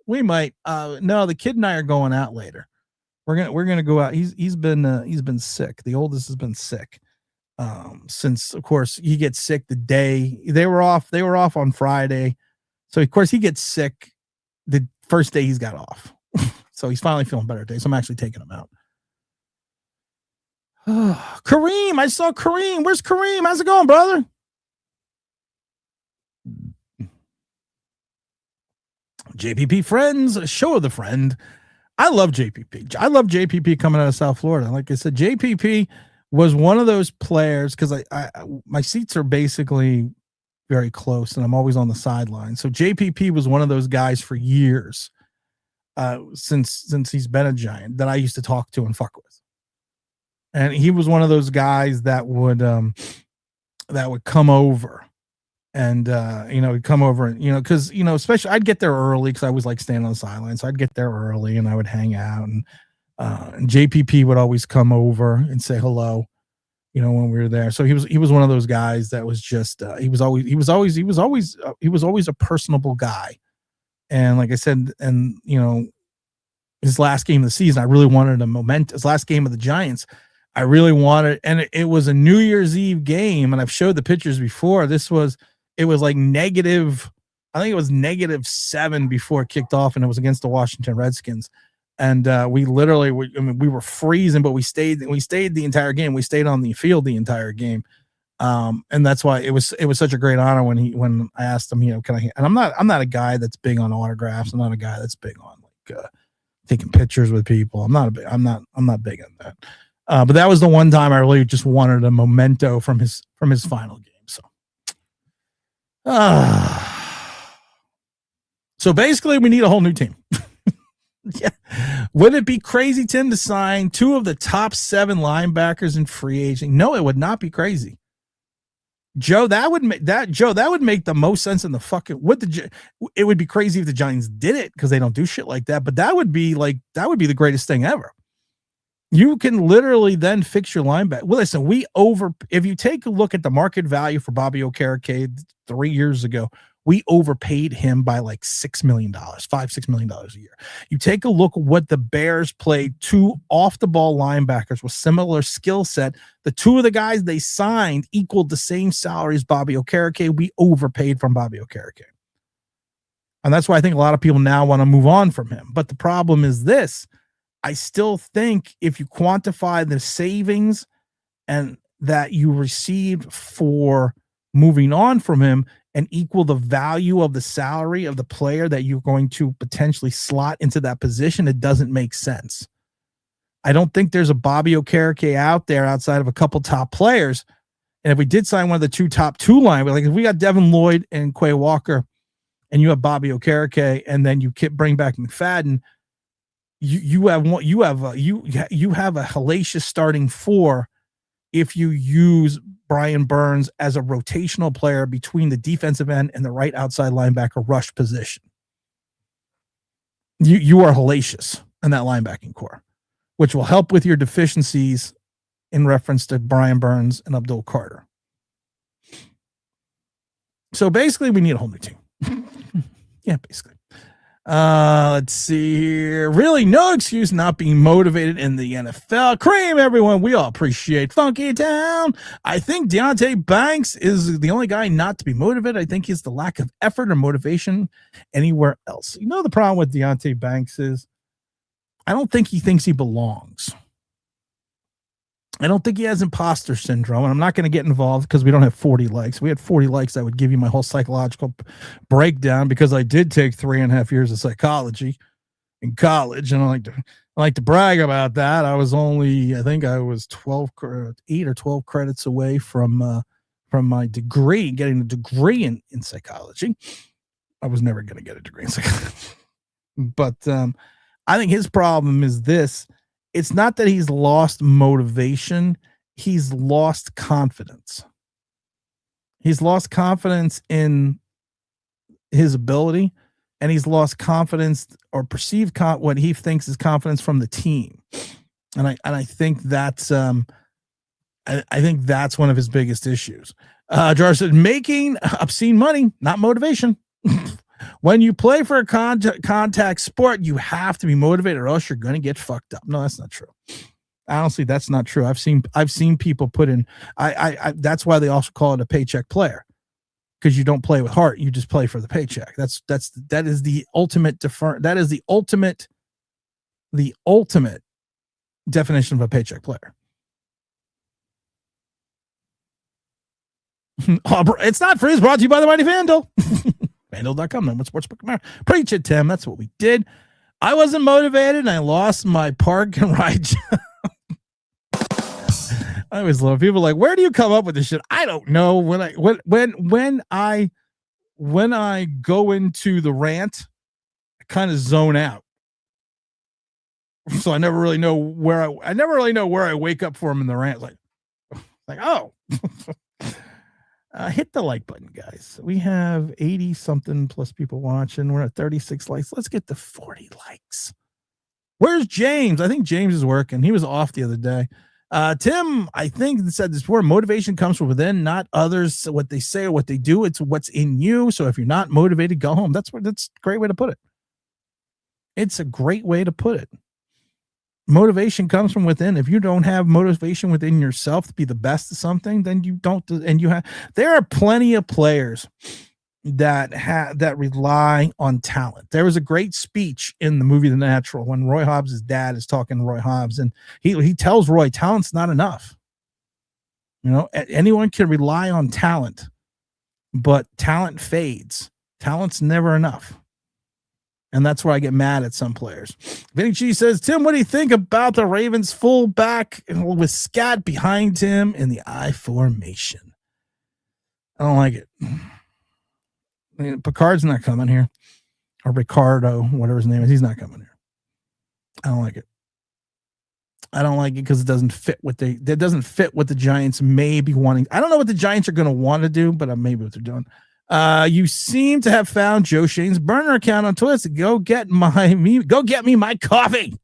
We might. No, the kid and I are going out later. We're gonna go out. He's been sick. The oldest has been sick since, of course, he gets sick the day they were off. They were off on Friday, so of course he gets sick the first day he's got off. So he's finally feeling better today. So I'm actually taking him out. Kareem, I saw Kareem. Where's Kareem? How's it going, brother? JPP friends, show of the friend. I love JPP. I love JPP coming out of South Florida. Like I said, JPP was one of those players, because my seats are basically very close and I'm always on the sideline. So JPP was one of those guys for years, since he's been a Giant, that I used to talk to and fuck with. And he was one of those guys that would come over. And, he'd come over and, because, especially I'd get there early because I was like standing on the sideline. So I'd get there early and I would hang out, and JPP would always come over and say hello, when we were there. So he was one of those guys that was just, he was always a personable guy. And like I said, and, his last game of the season, I really wanted his last game of the Giants. I really wanted, and it was a New Year's Eve game. And I've showed the pictures before. It was like -7 before it kicked off, and it was against the Washington Redskins. And we literally, we were freezing, but we stayed the entire game. We stayed on the field the entire game. And that's why it was such a great honor when I asked him, can I, and I'm not a guy that's big on autographs. I'm not a guy that's big on like, taking pictures with people. I'm not big on that. But that was the one time I really just wanted a memento from his final game. So basically we need a whole new team. Yeah. Would it be crazy, Tim, to sign 2 of the top 7 linebackers in free agency? No, it would not be crazy. Joe, that would make the most sense in the fucking it would be crazy if the Giants did it because they don't do shit like that, but that would be the greatest thing ever. You can literally then fix your linebacker. Well, listen, if you take a look at the market value for Bobby Okereke 3 years ago, we overpaid him by like $6 million, $6 million a year. You take a look at what the Bears played 2 off the ball linebackers with similar skill set. The 2 of the guys they signed equaled the same salary as Bobby Okereke. We overpaid from Bobby Okereke. And that's why I think a lot of people now want to move on from him. But the problem is this. I still think if you quantify the savings and that you received for moving on from him and equal the value of the salary of the player that you're going to potentially slot into that position, it doesn't make sense. I don't think there's a Bobby Okereke out there outside of a couple top players. And if we did sign one of the top 2 linebackers, like if we got Devin Lloyd and Quay Walker and you have Bobby Okereke and then you bring back McFadden, you have a hellacious starting 4 if you use Brian Burns as a rotational player between the defensive end and the right outside linebacker rush position. You are hellacious in that linebacking core, which will help with your deficiencies in reference to Brian Burns and Abdul Carter. So basically we need a whole new team. Yeah, basically. Let's see here. Really, no excuse not being motivated in the NFL. Cream, everyone. We all appreciate Funky Town. I think Deonte Banks is the only guy not to be motivated. I think he's the lack of effort or motivation anywhere else. You know, the problem with Deonte Banks is I don't think he thinks he belongs. I don't think he has imposter syndrome, and I'm not going to get involved because we don't have 40 likes. We had 40 likes. I would give you my whole psychological breakdown because I did take 3.5 years of psychology in college, and I like to brag about that. I was 8 or 12 credits away from my degree, getting a degree in psychology. I was never going to get a degree in psychology, but I think his problem is this. It's not that he's lost motivation. He's lost confidence. He's lost confidence in his ability, and he's lost confidence or perceived what he thinks is confidence from the team. And I think that's I think that's one of his biggest issues. Jar said, making obscene money, not motivation. When you play for a contact sport, you have to be motivated or else you're going to get fucked up. No, that's not true. Honestly, that's not true. I've seen people put in, that's why they also call it a paycheck player, because you don't play with heart. You just play for the paycheck. That is the ultimate definition of a paycheck player. It's not free. It's brought to you by the Mighty Vandal. Vandal.com, number sportsbook. Preach it, Tim. That's what we did. I wasn't motivated and I lost my park and ride job. I always love people like, where do you come up with this shit? I don't know. When I go into the rant, I kind of zone out. So I never really know where I wake up from in the rant. Like oh. Hit the like button, guys. We have 80 something plus people watching. We're at 36 likes. Let's get to 40 likes. Where's James? I think James is working. He was off the other day. Tim, I think said this word motivation comes from within, not others. What they say or what they do. It's what's in you. So if you're not motivated, go home. That's a great way to put it. It's a great way to put it. Motivation comes from within. If you don't have motivation within yourself to be the best of something, then you don't. And there are plenty of players that rely on talent. There was a great speech in the movie The Natural when Roy Hobbs' dad is talking to Roy Hobbs, and he tells Roy, talent's not enough. Anyone can rely on talent, but talent fades. Talent's never enough. And that's where I get mad at some players. Vinny G says, Tim, what do you think about the Ravens fullback with Scat behind him in the I formation? I don't like it. Picard's not coming here. Or Ricardo, whatever his name is, he's not coming here. I don't like it. I don't like it because it doesn't fit what the Giants may be wanting. I don't know what the Giants are going to want to do, but maybe what they're doing. You seem to have found Joe Shane's burner account on Twitter. Go get me my coffee.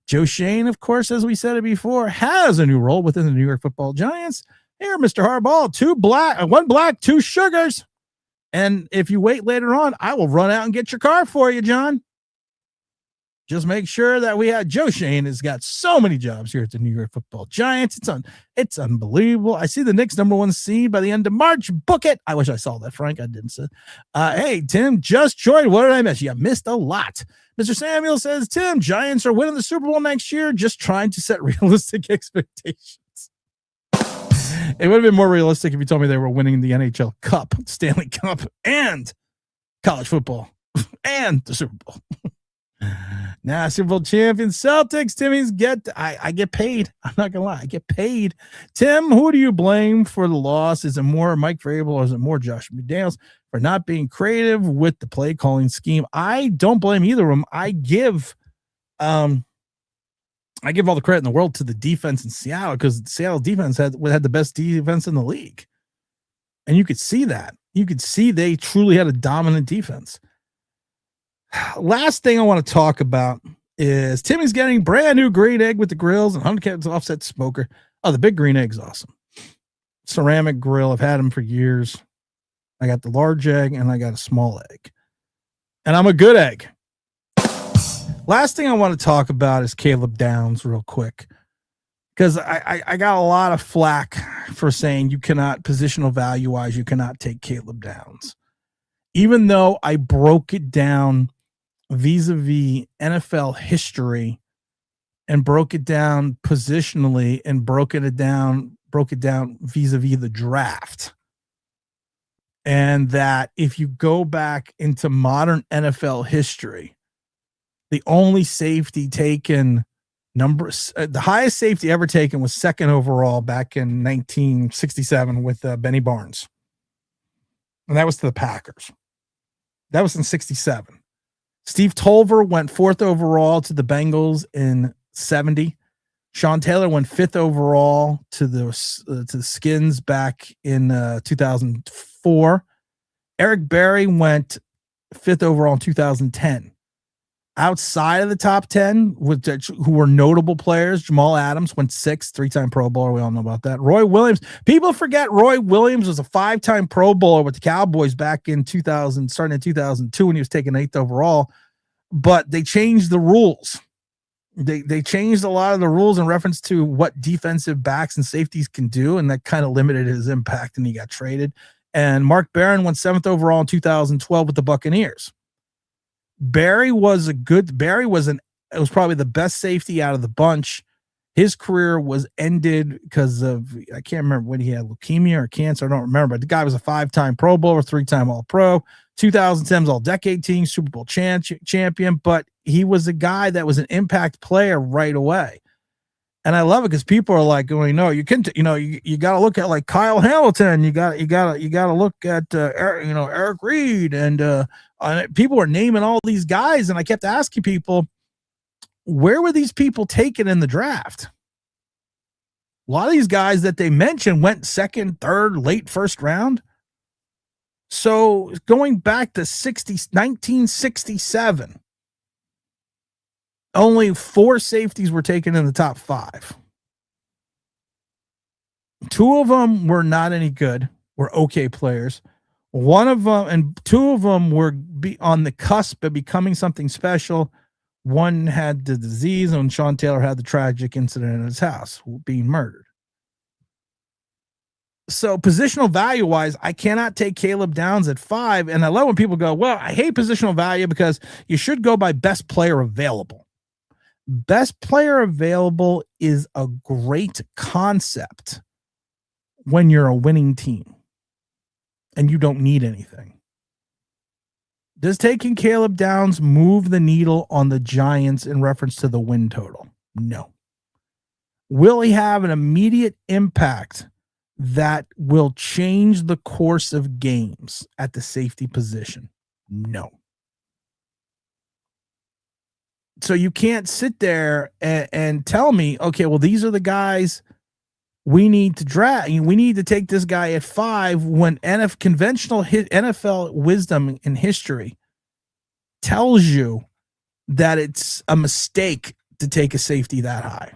Joe Shane, of course, as we said it before, has a new role within the New York Football Giants. Here, Mr. Harbaugh, one black, two sugars. And if you wait later on, I will run out and get your car for you, John. Just make sure that we have Joe Shane has got so many jobs here at the New York Football Giants. It's unbelievable. I see the Knicks #1 seed by the end of March. Book it. I wish I saw that, Frank. I didn't say. Hey, Tim, just joined. What did I miss? You missed a lot. Mr. Samuel says, Tim, Giants are winning the Super Bowl next year. Just trying to set realistic expectations. It would have been more realistic if you told me they were winning the NHL Cup, Stanley Cup, and college football, and the Super Bowl. Now, Super Bowl champion Celtics. Timmy's I get paid. I'm not gonna lie, I get paid. Tim, who do you blame for the loss? Is it more Mike Vrabel or is it more Josh McDaniels for not being creative with the play calling scheme? I don't blame either of them. I give all the credit in the world to the defense in Seattle because the Seattle defense had the best defense in the league, and you could see that. You could see they truly had a dominant defense. Last thing I want to talk about is Timmy's getting brand new green egg with the grills and 100 offset smoker. Oh, the big green egg's awesome. Ceramic grill. I've had them for years. I got the large egg and I got a small egg. And I'm a good egg. Last thing I want to talk about is Caleb Downs real quick. Because I got a lot of flack for saying you cannot, positional value-wise, you cannot take Caleb Downs. Even though I broke it down vis-a-vis NFL history and broke it down positionally and broke it down vis-a-vis the draft. And that if you go back into modern NFL history, the only safety taken the highest safety ever taken was second overall back in 1967 with Benny Barnes. And that was to the Packers. That was in 67. Steve Tolver went fourth overall to the Bengals in 70. Sean Taylor went fifth overall to the Skins back in 2004. Eric Berry went fifth overall in 2010. Outside of the top 10, who were notable players, Jamal Adams went sixth, three-time Pro Bowler. We all know about that. Roy Williams. People forget Roy Williams was a five-time Pro Bowler with the Cowboys back in 2000, starting in 2002 when he was taken eighth overall. But they changed the rules. They changed a lot of the rules in reference to what defensive backs and safeties can do, and that kind of limited his impact, and he got traded. And Mark Barron went seventh overall in 2012 with the Buccaneers. Barry was probably the best safety out of the bunch. His career was ended because of, I can't remember when he had leukemia or cancer. I don't remember, but the guy was a five-time Pro Bowler, three-time All-Pro, 2010's All-Decade Team, Super Bowl champion, but he was a guy that was an impact player right away. And I love it because people are like going, no, you got to look at like Kyle Hamilton. You got to look at, Eric Reed and people were naming all these guys. And I kept asking people, where were these people taken in the draft? A lot of these guys that they mentioned went second, third, late first round. So going back to 1967, only 4 safeties were taken in the top 5. 2 of them were not any good, were okay players. 1 of them and 2 of them were on the cusp of becoming something special. 1 had the disease, and Sean Taylor had the tragic incident in his house, being murdered. So positional value wise, I cannot take Caleb Downs at 5. And I love when people go, well, I hate positional value because you should go by best player available. Best player available is a great concept when you're a winning team and you don't need anything. Does taking Caleb Downs move the needle on the Giants in reference to the win total? No. Will he have an immediate impact that will change the course of games at the safety position? No. So you can't sit there and tell me, okay, well, these are the guys we need to draft. We need to take this guy at 5 when conventional NFL wisdom and history tells you that it's a mistake to take a safety that high.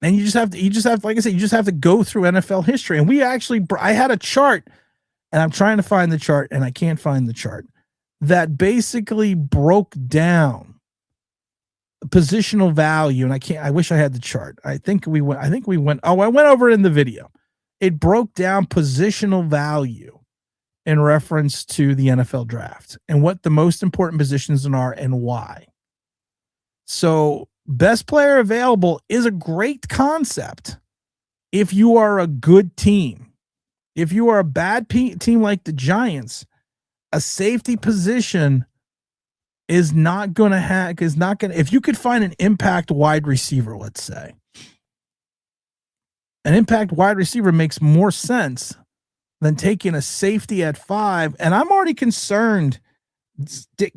And you just have to, like I said, you just have to go through NFL history. And I had a chart, and I'm trying to find the chart, and I can't find the chart, that basically broke down positional value. And I wish I had the chart. I went over it in the video. It broke down positional value in reference to the NFL draft and what the most important positions are and why. So best player available is a great concept if you are a good team. If you are a bad team like the Giants, a safety position is not going to if you could find an impact wide receiver, let's say, an impact wide receiver makes more sense than taking a safety at 5. And I'm already concerned.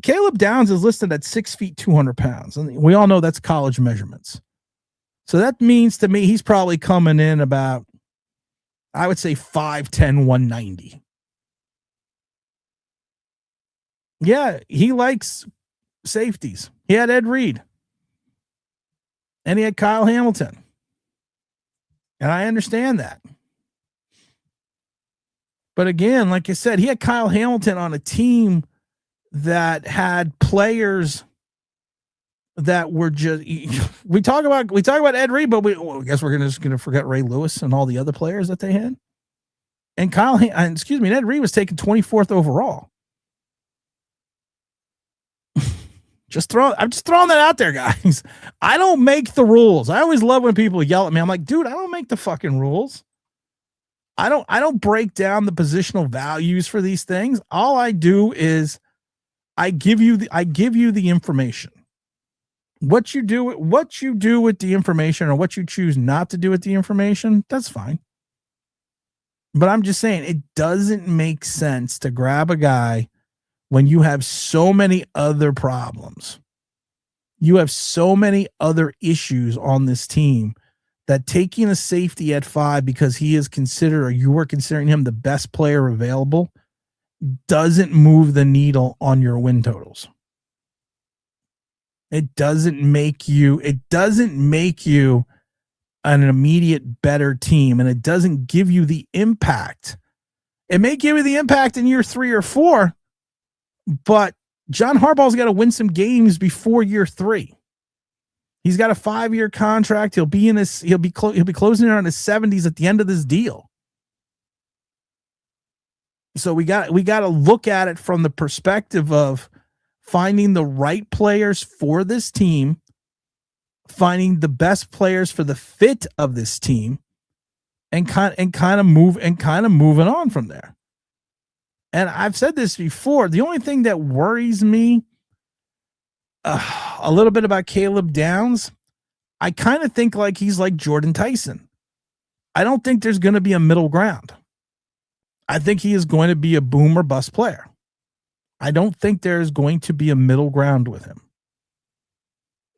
Caleb Downs is listed at 6 feet, 200 pounds. And we all know that's college measurements. So that means to me, he's probably coming in about, I would say 5'10", 190. Yeah, he likes safeties. He had Ed Reed. And he had Kyle Hamilton. And I understand that. But again, like I said, he had Kyle Hamilton on a team that had players that were just, we talk about Ed Reed, but I guess we're just going to forget Ray Lewis and all the other players that they had. And Ed Reed was taken 24th overall. I'm just throwing that out there, guys. I don't make the rules. I always love when people yell at me. I'm like, dude, I don't make the fucking rules. I don't break down the positional values for these things. All I do is I give you the information. What you do with the information, or what you choose not to do with the information, that's fine. But I'm just saying, it doesn't make sense to grab a guy when you have so many other problems. You have so many other issues on this team that taking a safety at 5 because he is considered, or you are considering him the best player available, doesn't move the needle on your win totals. It doesn't make you an immediate better team, and it doesn't give you the impact. It may give you the impact in year 3 or 4, but John Harbaugh's got to win some games before year 3. He's got a 5-year contract. He'll be closing in on his 70s at the end of this deal. So we got to look at it from the perspective of finding the right players for this team, finding the best players for the fit of this team, and kind of moving on from there. And I've said this before. The only thing that worries me a little bit about Caleb Downs, I kind of think like he's like Jordan Tyson. I don't think there's going to be a middle ground. I think he is going to be a boom or bust player. I don't think there's going to be a middle ground with him.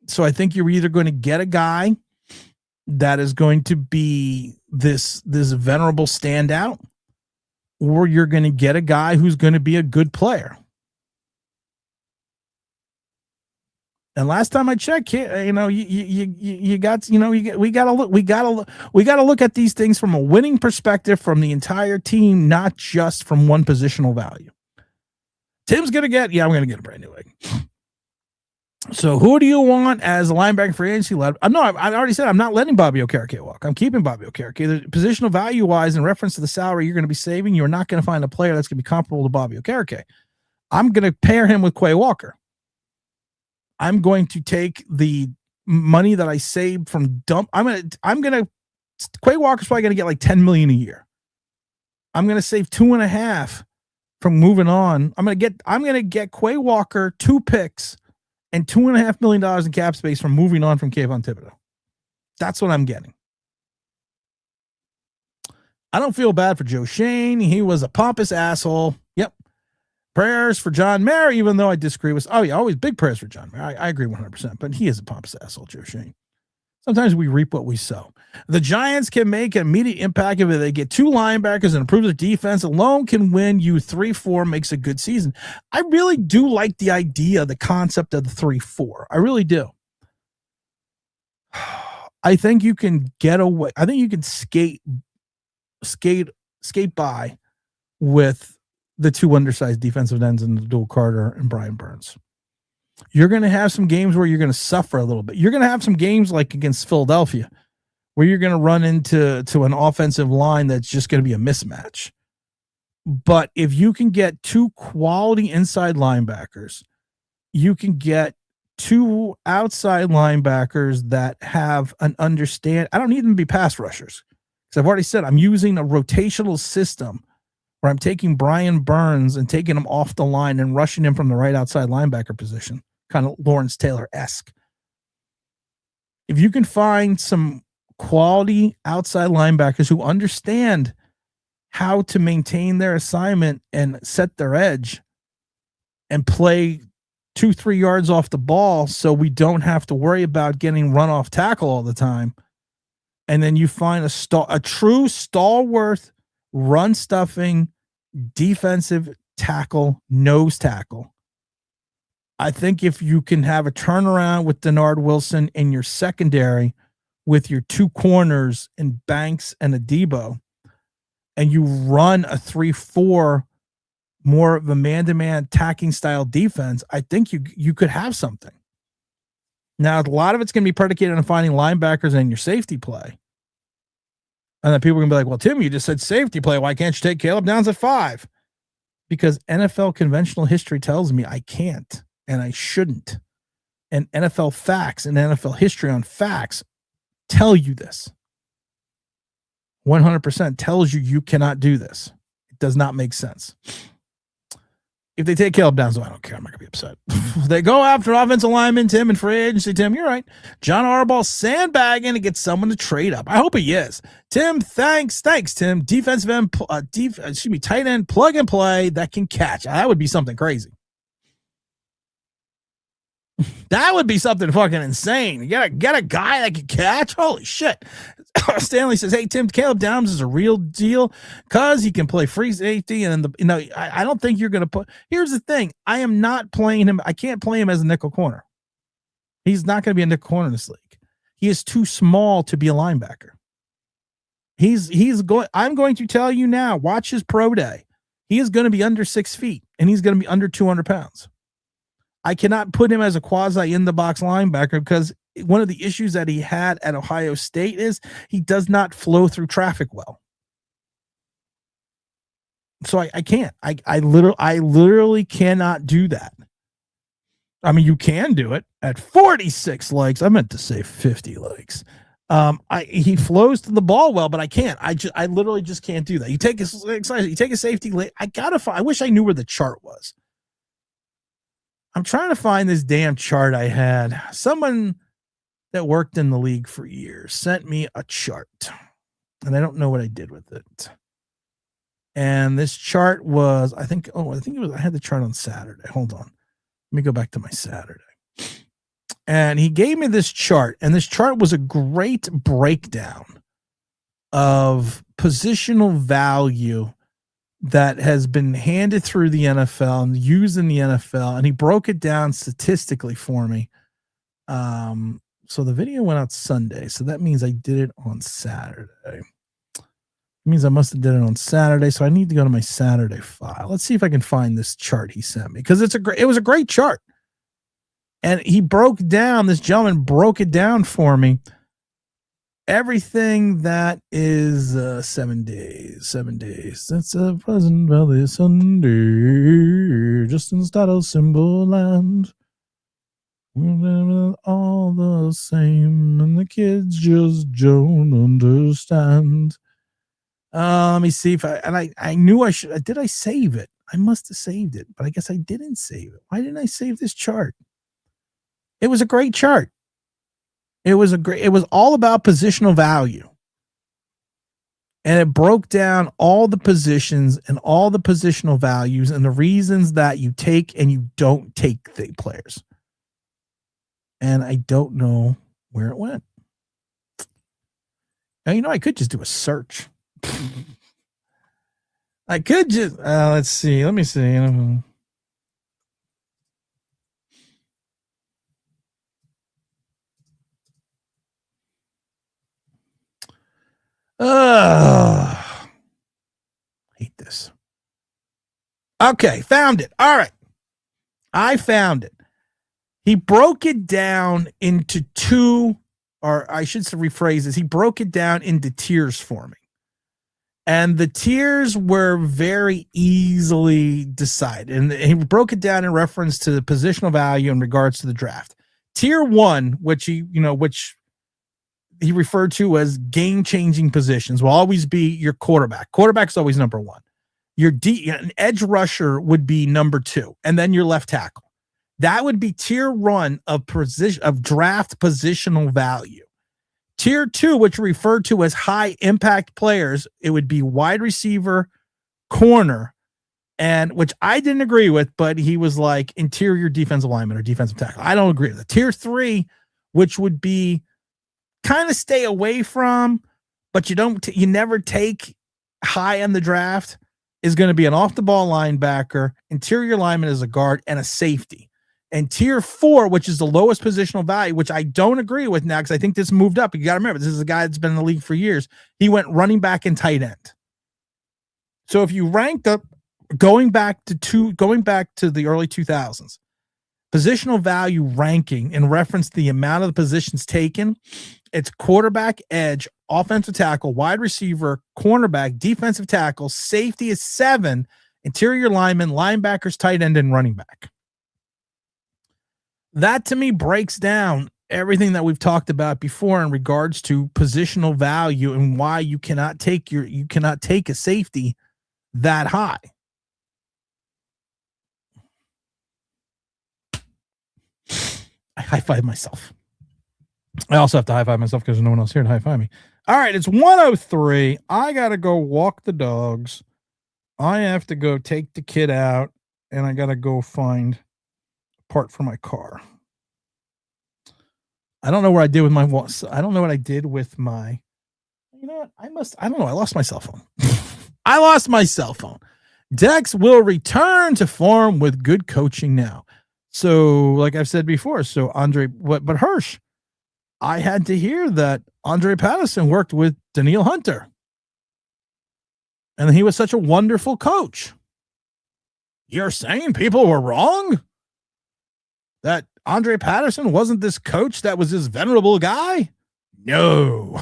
So I think you're either going to get a guy that is going to be this venerable standout, or you're going to get a guy who's going to be a good player. And last time I checked, we got to look at these things from a winning perspective, from the entire team, not just from one positional value. Tim's going to get, I'm going to get a brand new egg. So who do you want as a linebacker free agency? No, I already said I'm not letting Bobby Okereke walk. I'm keeping Bobby Okereke. The positional value-wise, in reference to the salary you're going to be saving, you're not going to find a player that's going to be comparable to Bobby Okereke. I'm going to pair him with Quay Walker. I'm going to take the money that I saved from Quay Walker's probably going to get like $10 million a year. I'm going to save 2.5 from moving on. I'm going to get Quay Walker 2 picks and $2.5 million in cap space from moving on from Kayvon Thibodeaux. That's what I'm getting. I don't feel bad for Joe Shane. He was a pompous asshole. Yep. Prayers for John Mayer, even though I disagree with. Oh yeah, always big prayers for John Mayer. I agree 100%. But he is a pompous asshole, Joe Shane. Sometimes we reap what we sow. The Giants can make an immediate impact if they get 2 linebackers and improve their defense. Alone can win you 3-4, makes a good season. I really do like the idea, the concept of the 3-4. I really do. I think you can get away. I think you can skate by with the 2 undersized defensive ends in Abdul Carter and Brian Burns. You're going to have some games where you're going to suffer a little bit. You're going to have some games like against Philadelphia where you're going to run into an offensive line that's just going to be a mismatch. But if you can get 2 quality inside linebackers, you can get 2 outside linebackers that have an understand. I don't need them to be pass rushers because I've already said I'm using a rotational system where I'm taking Brian Burns and taking him off the line and rushing him from the right outside linebacker position, kind of Lawrence Taylor-esque. If you can find some quality outside linebackers who understand how to maintain their assignment and set their edge and play 2-3 yards off the ball so we don't have to worry about getting run off tackle all the time, and then you find a true stalwart run stuffing defensive tackle, nose tackle. I think if you can have a turnaround with Denard Wilson in your secondary with your 2 corners in Banks and Adebo, and you run a 3-4, more of a man-to-man attacking style defense, I think you could have something. Now, a lot of it's going to be predicated on finding linebackers and your safety play. And then people are going to be like, well, Tim, you just said safety play. Why can't you take Caleb Downs at 5? Because NFL conventional history tells me I can't and I shouldn't. And NFL facts and NFL history on facts tell you this. 100% tells you cannot do this. It does not make sense. If they take Caleb Downs, I don't care. I'm not going to be upset. They go after offensive lineman, Tim, and free agency. Tim, you're right. John Harbaugh sandbagging to get someone to trade up. I hope he is. Tim, thanks, Tim. Defensive end, tight end, plug and play that can catch. That would be something crazy. That would be something fucking insane. You get a guy that can catch. Holy shit. Stanley says, hey, Tim, Caleb Downs is a real deal because he can play free safety. And I don't think you're going to put. Here's the thing. I am not playing him. I can't play him as a nickel corner. He's not going to be a nickel corner in this league. He is too small to be a linebacker. I'm going to tell you now, watch his pro day. He is going to be under 6 feet and he's going to be under 200 pounds. I cannot put him as a quasi in the box linebacker because one of the issues that he had at Ohio State is he does not flow through traffic well. So I can't. I literally cannot do that. I mean, you can do it at 46 legs. I meant to say 50 legs. He flows to the ball well, but I can't. I literally just can't do that. You take a safety. I wish I knew where the chart was. I'm trying to find this damn chart I had. Someone that worked in the league for years sent me a chart, and I don't know what I did with it. And this chart was, I had the chart on Saturday. Hold on. Let me go back to my Saturday. And he gave me this chart, and this chart was a great breakdown of positional value that has been handed through the NFL and used in the NFL, and he broke it down statistically for me. So the video went out Sunday, so that means I did it on Saturday. It means I must have did it on Saturday, so I need to go to my Saturday file. Let's see if I can find this chart he sent me, because it was a great chart. And this gentleman broke it down for me. Everything that is 7 days. That's a Pleasant Valley Sunday, just instead of Symbol Land. We're all the same, and the kids just don't understand. Let me see if I knew I should. Did I save it? I must have saved it, but I guess I didn't save it. Why didn't I save this chart? It was a great chart. It was all about positional value. And it broke down all the positions and all the positional values and the reasons that you take and you don't take the players. And I don't know where it went. Now, I could just do a search. I could just, let's see. Let me see. Hate this. Okay, found it. All right. I found it. He broke it down into two, or I should rephrase this. He broke it down into tiers for me. And the tiers were very easily decided. And he broke it down in reference to the positional value in regards to the draft. Tier 1, which he referred to as game-changing positions, will always be your quarterback. Quarterback is always number 1. An edge rusher would be number 2, and then your left tackle. That would be tier 1 of draft positional value. Tier 2, which referred to as high impact players, it would be wide receiver, corner, and which I didn't agree with, but he was like interior defensive lineman or defensive tackle. I don't agree with it. Tier 3, which would be kind of stay away from, but you never take high in the draft, is going to be an off the ball linebacker, interior lineman as a guard, and a safety. And tier 4, which is the lowest positional value, which I don't agree with now because I think this moved up. You got to remember, this is a guy that's been in the league for years. He went running back and tight end. So if you ranked up going back to the early 2000s, positional value ranking in reference to the amount of the positions taken, it's quarterback, edge, offensive tackle, wide receiver, cornerback, defensive tackle, safety is 7, interior lineman, linebackers, tight end, and running back. That to me breaks down everything that we've talked about before in regards to positional value and why you cannot take a safety that high. I high five myself. I also have to high five myself because there's no one else here to high five me. All right, it's 1:03. I got to go walk the dogs. I have to go take the kid out, and I got to go find part for my car. I don't know where I did with my, I don't know what I did with my, you know what? I don't know. I lost my cell phone. I lost my cell phone. Dex will return to form with good coaching now. So like I've said before, but Hirsch, I had to hear that Andre Patterson worked with Daniil Hunter. And he was such a wonderful coach. You're saying people were wrong? That Andre Patterson wasn't this coach that was this venerable guy? No.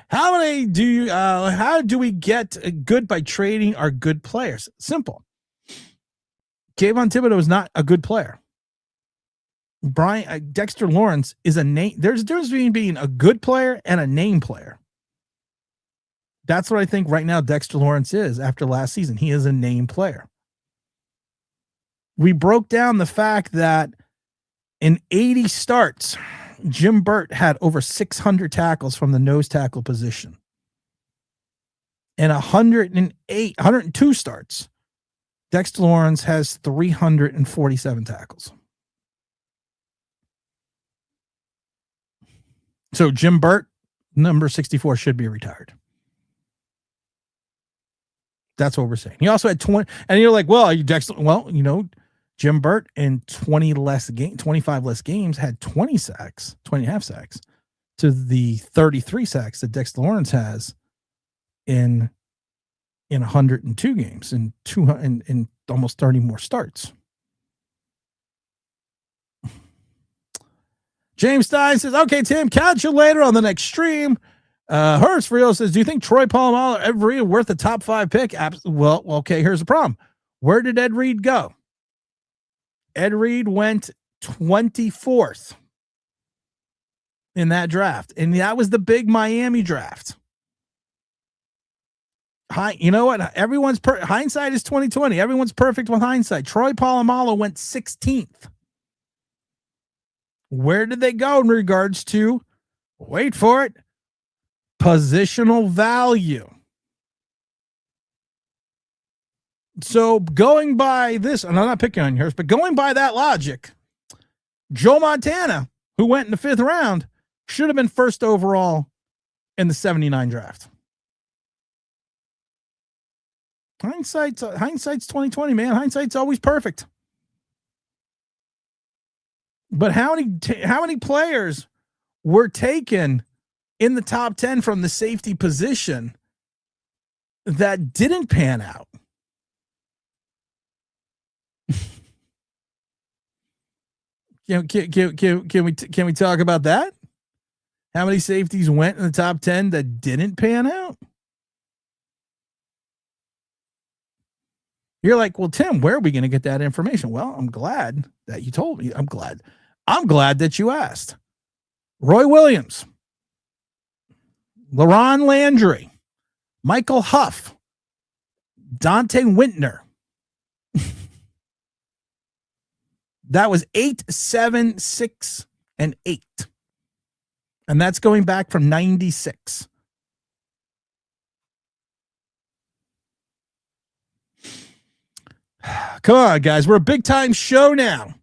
How do we get good by trading our good players? Simple. Kayvon Thibodeaux is not a good player. Dexter Lawrence is a name. There's a difference between being a good player and a name player. That's what I think right now Dexter Lawrence is after last season. He is a name player. We broke down the fact that in 80 starts, Jim Burt had over 600 tackles from the nose tackle position. In 102 starts, Dexter Lawrence has 347 tackles. So Jim Burt, number 64, should be retired. That's what we're saying. He also had 20, and you're like, well, Dexter, well, Jim Burt in 25 less games had 20 and a half sacks to the 33 sacks that Dexter Lawrence has in 102 games and almost 30 more starts. James Stein says, okay, Tim, catch you later on the next stream. Hurts for real says, do you think Troy Polamalu ever worth a top 5 pick? Well, okay, here's the problem. Where did Ed Reed go? Ed Reed went 24th in that draft. And that was the big Miami draft. You know what? Everyone's hindsight is 2020. Everyone's perfect with hindsight. Troy Polamalu went 16th. Where did they go in regards to, wait for it, positional value? So going by this, and I'm not picking on yours, but going by that logic, Joe Montana, who went in the 5th round, should have been first overall in the 79 draft. Hindsight's 2020, man. Hindsight's always perfect. But how many players were taken in the top 10 from the safety position that didn't pan out? Can we talk about that? How many safeties went in the top 10 that didn't pan out? You're like, well, Tim, where are we going to get that information? Well, I'm glad that you told me. I'm glad that you asked. Roy Williams, LaRon Landry, Michael Huff, Dante Wintner. That was 8, 7, 6, and 8. And that's going back from 96. Come on, guys. We're a big-time show now.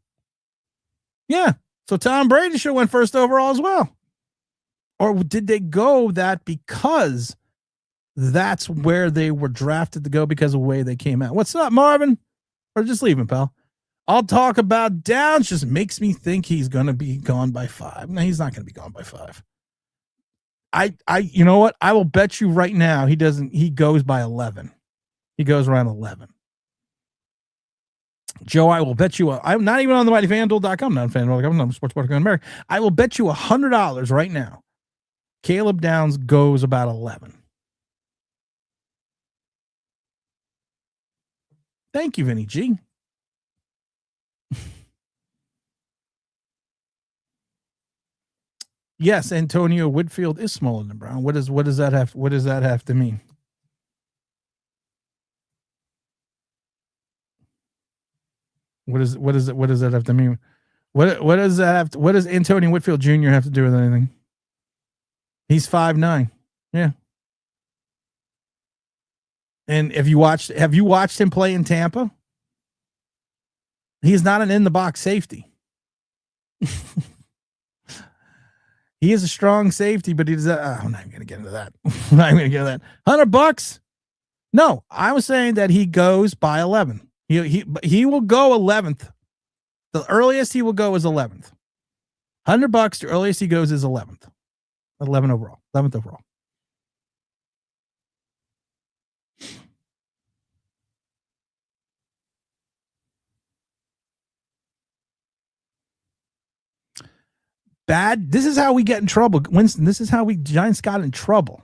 Yeah. So Tom Brady should have went first overall as well. Or did they go that because that's where they were drafted to go because of the way they came out? What's up, Marvin? Or just leave him, pal. I'll talk about Downs. Just makes me think he's going to be gone by 5. No, he's not going to be gone by 5. You know what? I will bet you right now he doesn't. He goes by 11. He goes around 11. Joe, I will bet you. I'm not even on the mightyfanduel.com. Not on FanDuel.com. I'm Sportsbook in America. I will bet you $100 right now. Caleb Downs goes about 11. Thank you, Vinny G. Yes, Antonio Whitfield is smaller than Brown. What does that have to mean? What does that have to mean? What does that have to, what does Antonio Whitfield Jr. have to do with anything? He's 5'9". Yeah. And have you watched him play in Tampa? He's not an in the box safety. He is a strong safety, but he's I'm not even going to get into that. I'm not even going to get into that. $100? No, I was saying that he goes by 11. He will go 11th. The earliest he will go is 11th. $100. The earliest he goes is 11th. 11 overall. 11th overall. Bad. This is how we get in trouble, Winston. This is how Giants got in trouble.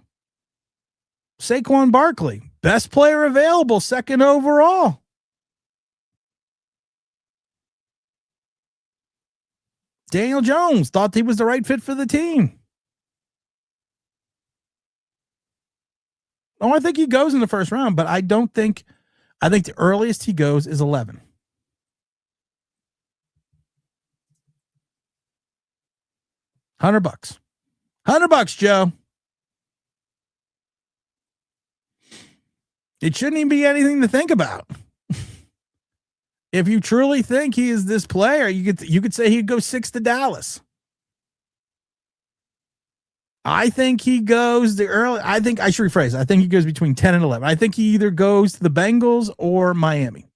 Saquon Barkley, best player available, 2nd overall. Daniel Jones thought he was the right fit for the team. Oh, I think he goes in the 1st round, but I think the earliest he goes is 11. $100. $100, Joe. It shouldn't even be anything to think about. If you truly think he is this player, you could say he'd go 6 to Dallas. I think he goes I think I should rephrase. I think he goes between 10 and 11. I think he either goes to the Bengals or Miami.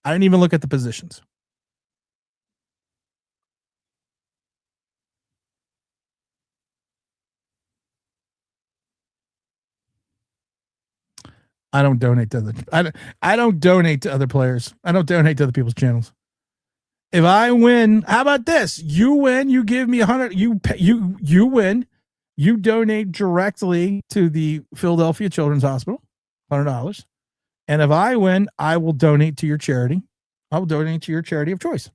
I didn't even look at the positions. I don't donate to I don't donate to other players. I don't donate to other people's channels. If I win, how about this? You win, you give me 100. You win, you donate directly to the Philadelphia Children's Hospital, $100. And if I win, I will donate to your charity. I will donate to your charity of choice.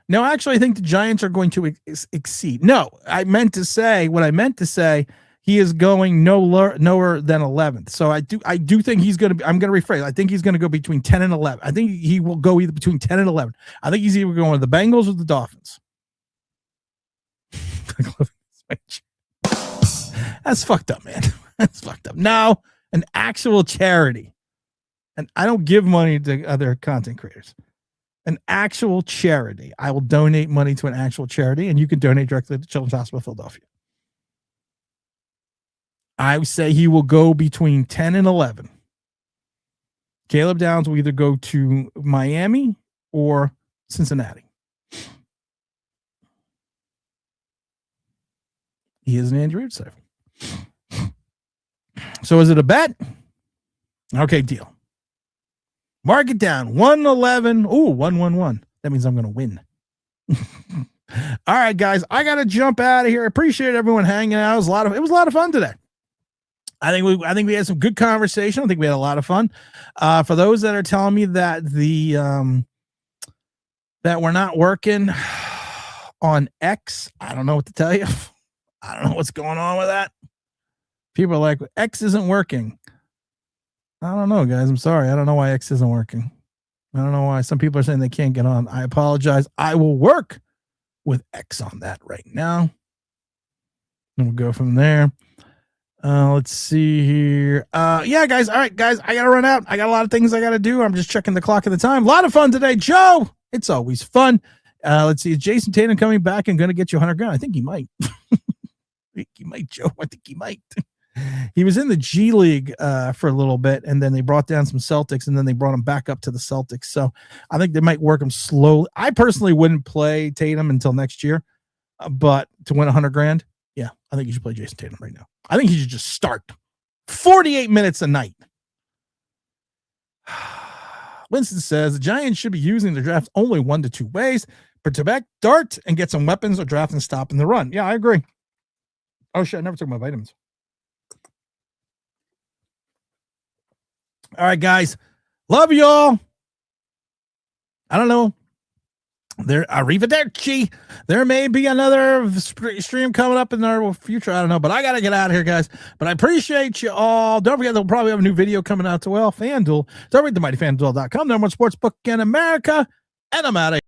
No, actually, I think the Giants are going to exceed. No, I meant to say, he is going nowhere than 11th. So I do think he's going to be, I'm going to rephrase. I think he's going to go between 10 and 11. I think he will go either between 10 and 11. I think he's either going with the Bengals or the Dolphins. That's fucked up, man. That's fucked up. No, an actual charity. And I don't give money to other content creators. An actual charity. I will donate money to an actual charity, and you can donate directly to Children's Hospital of Philadelphia. I would say he will go between 10 and 11. Caleb Downs will either go to Miami or Cincinnati. He is an Andrew Reid disciple. So is it a bet? Okay, deal. Mark it down. 111. Ooh, 111. That means I'm going to win. All right, guys. I got to jump out of here. I appreciate everyone hanging out. It was a lot of fun today. I think we had some good conversation. I think we had a lot of fun. For those that are telling me that that we're not working on X, I don't know what to tell you. I don't know what's going on with that. People are like, X isn't working. I don't know, guys. I'm sorry. I don't know why X isn't working. I don't know why. Some people are saying they can't get on. I apologize. I will work with X on that right now. And we'll go from there. Let's see here. Yeah, guys. All right, guys. I got to run out. I got a lot of things I got to do. I'm just checking the clock at the time. A lot of fun today, Joe. It's always fun. Let's see. Is Jason Tatum coming back and going to get you 100 grand? I think he might. I think he might, Joe. I think he might. He was in the G League for a little bit, and then they brought down some Celtics, and then they brought him back up to the Celtics. So I think they might work him slowly. I personally wouldn't play Tatum until next year, but to win 100 grand, yeah, I think you should play Jason Tatum right now. I think he should just start 48 minutes a night. Winston says the Giants should be using the draft only 1 to 2 ways: protect, dart, and get some weapons, or draft and stop in the run. Yeah, I agree. Oh shit, I never took my vitamins. All right, guys. Love y'all. I don't know. Arrivederci. There may be another stream coming up in our future. I don't know, but I got to get out of here, guys. But I appreciate you all. Don't forget, they'll probably have a new video coming out to FanDuel. Don't forget the mightyfanduel.com, number one sports book in America. And I'm out of here.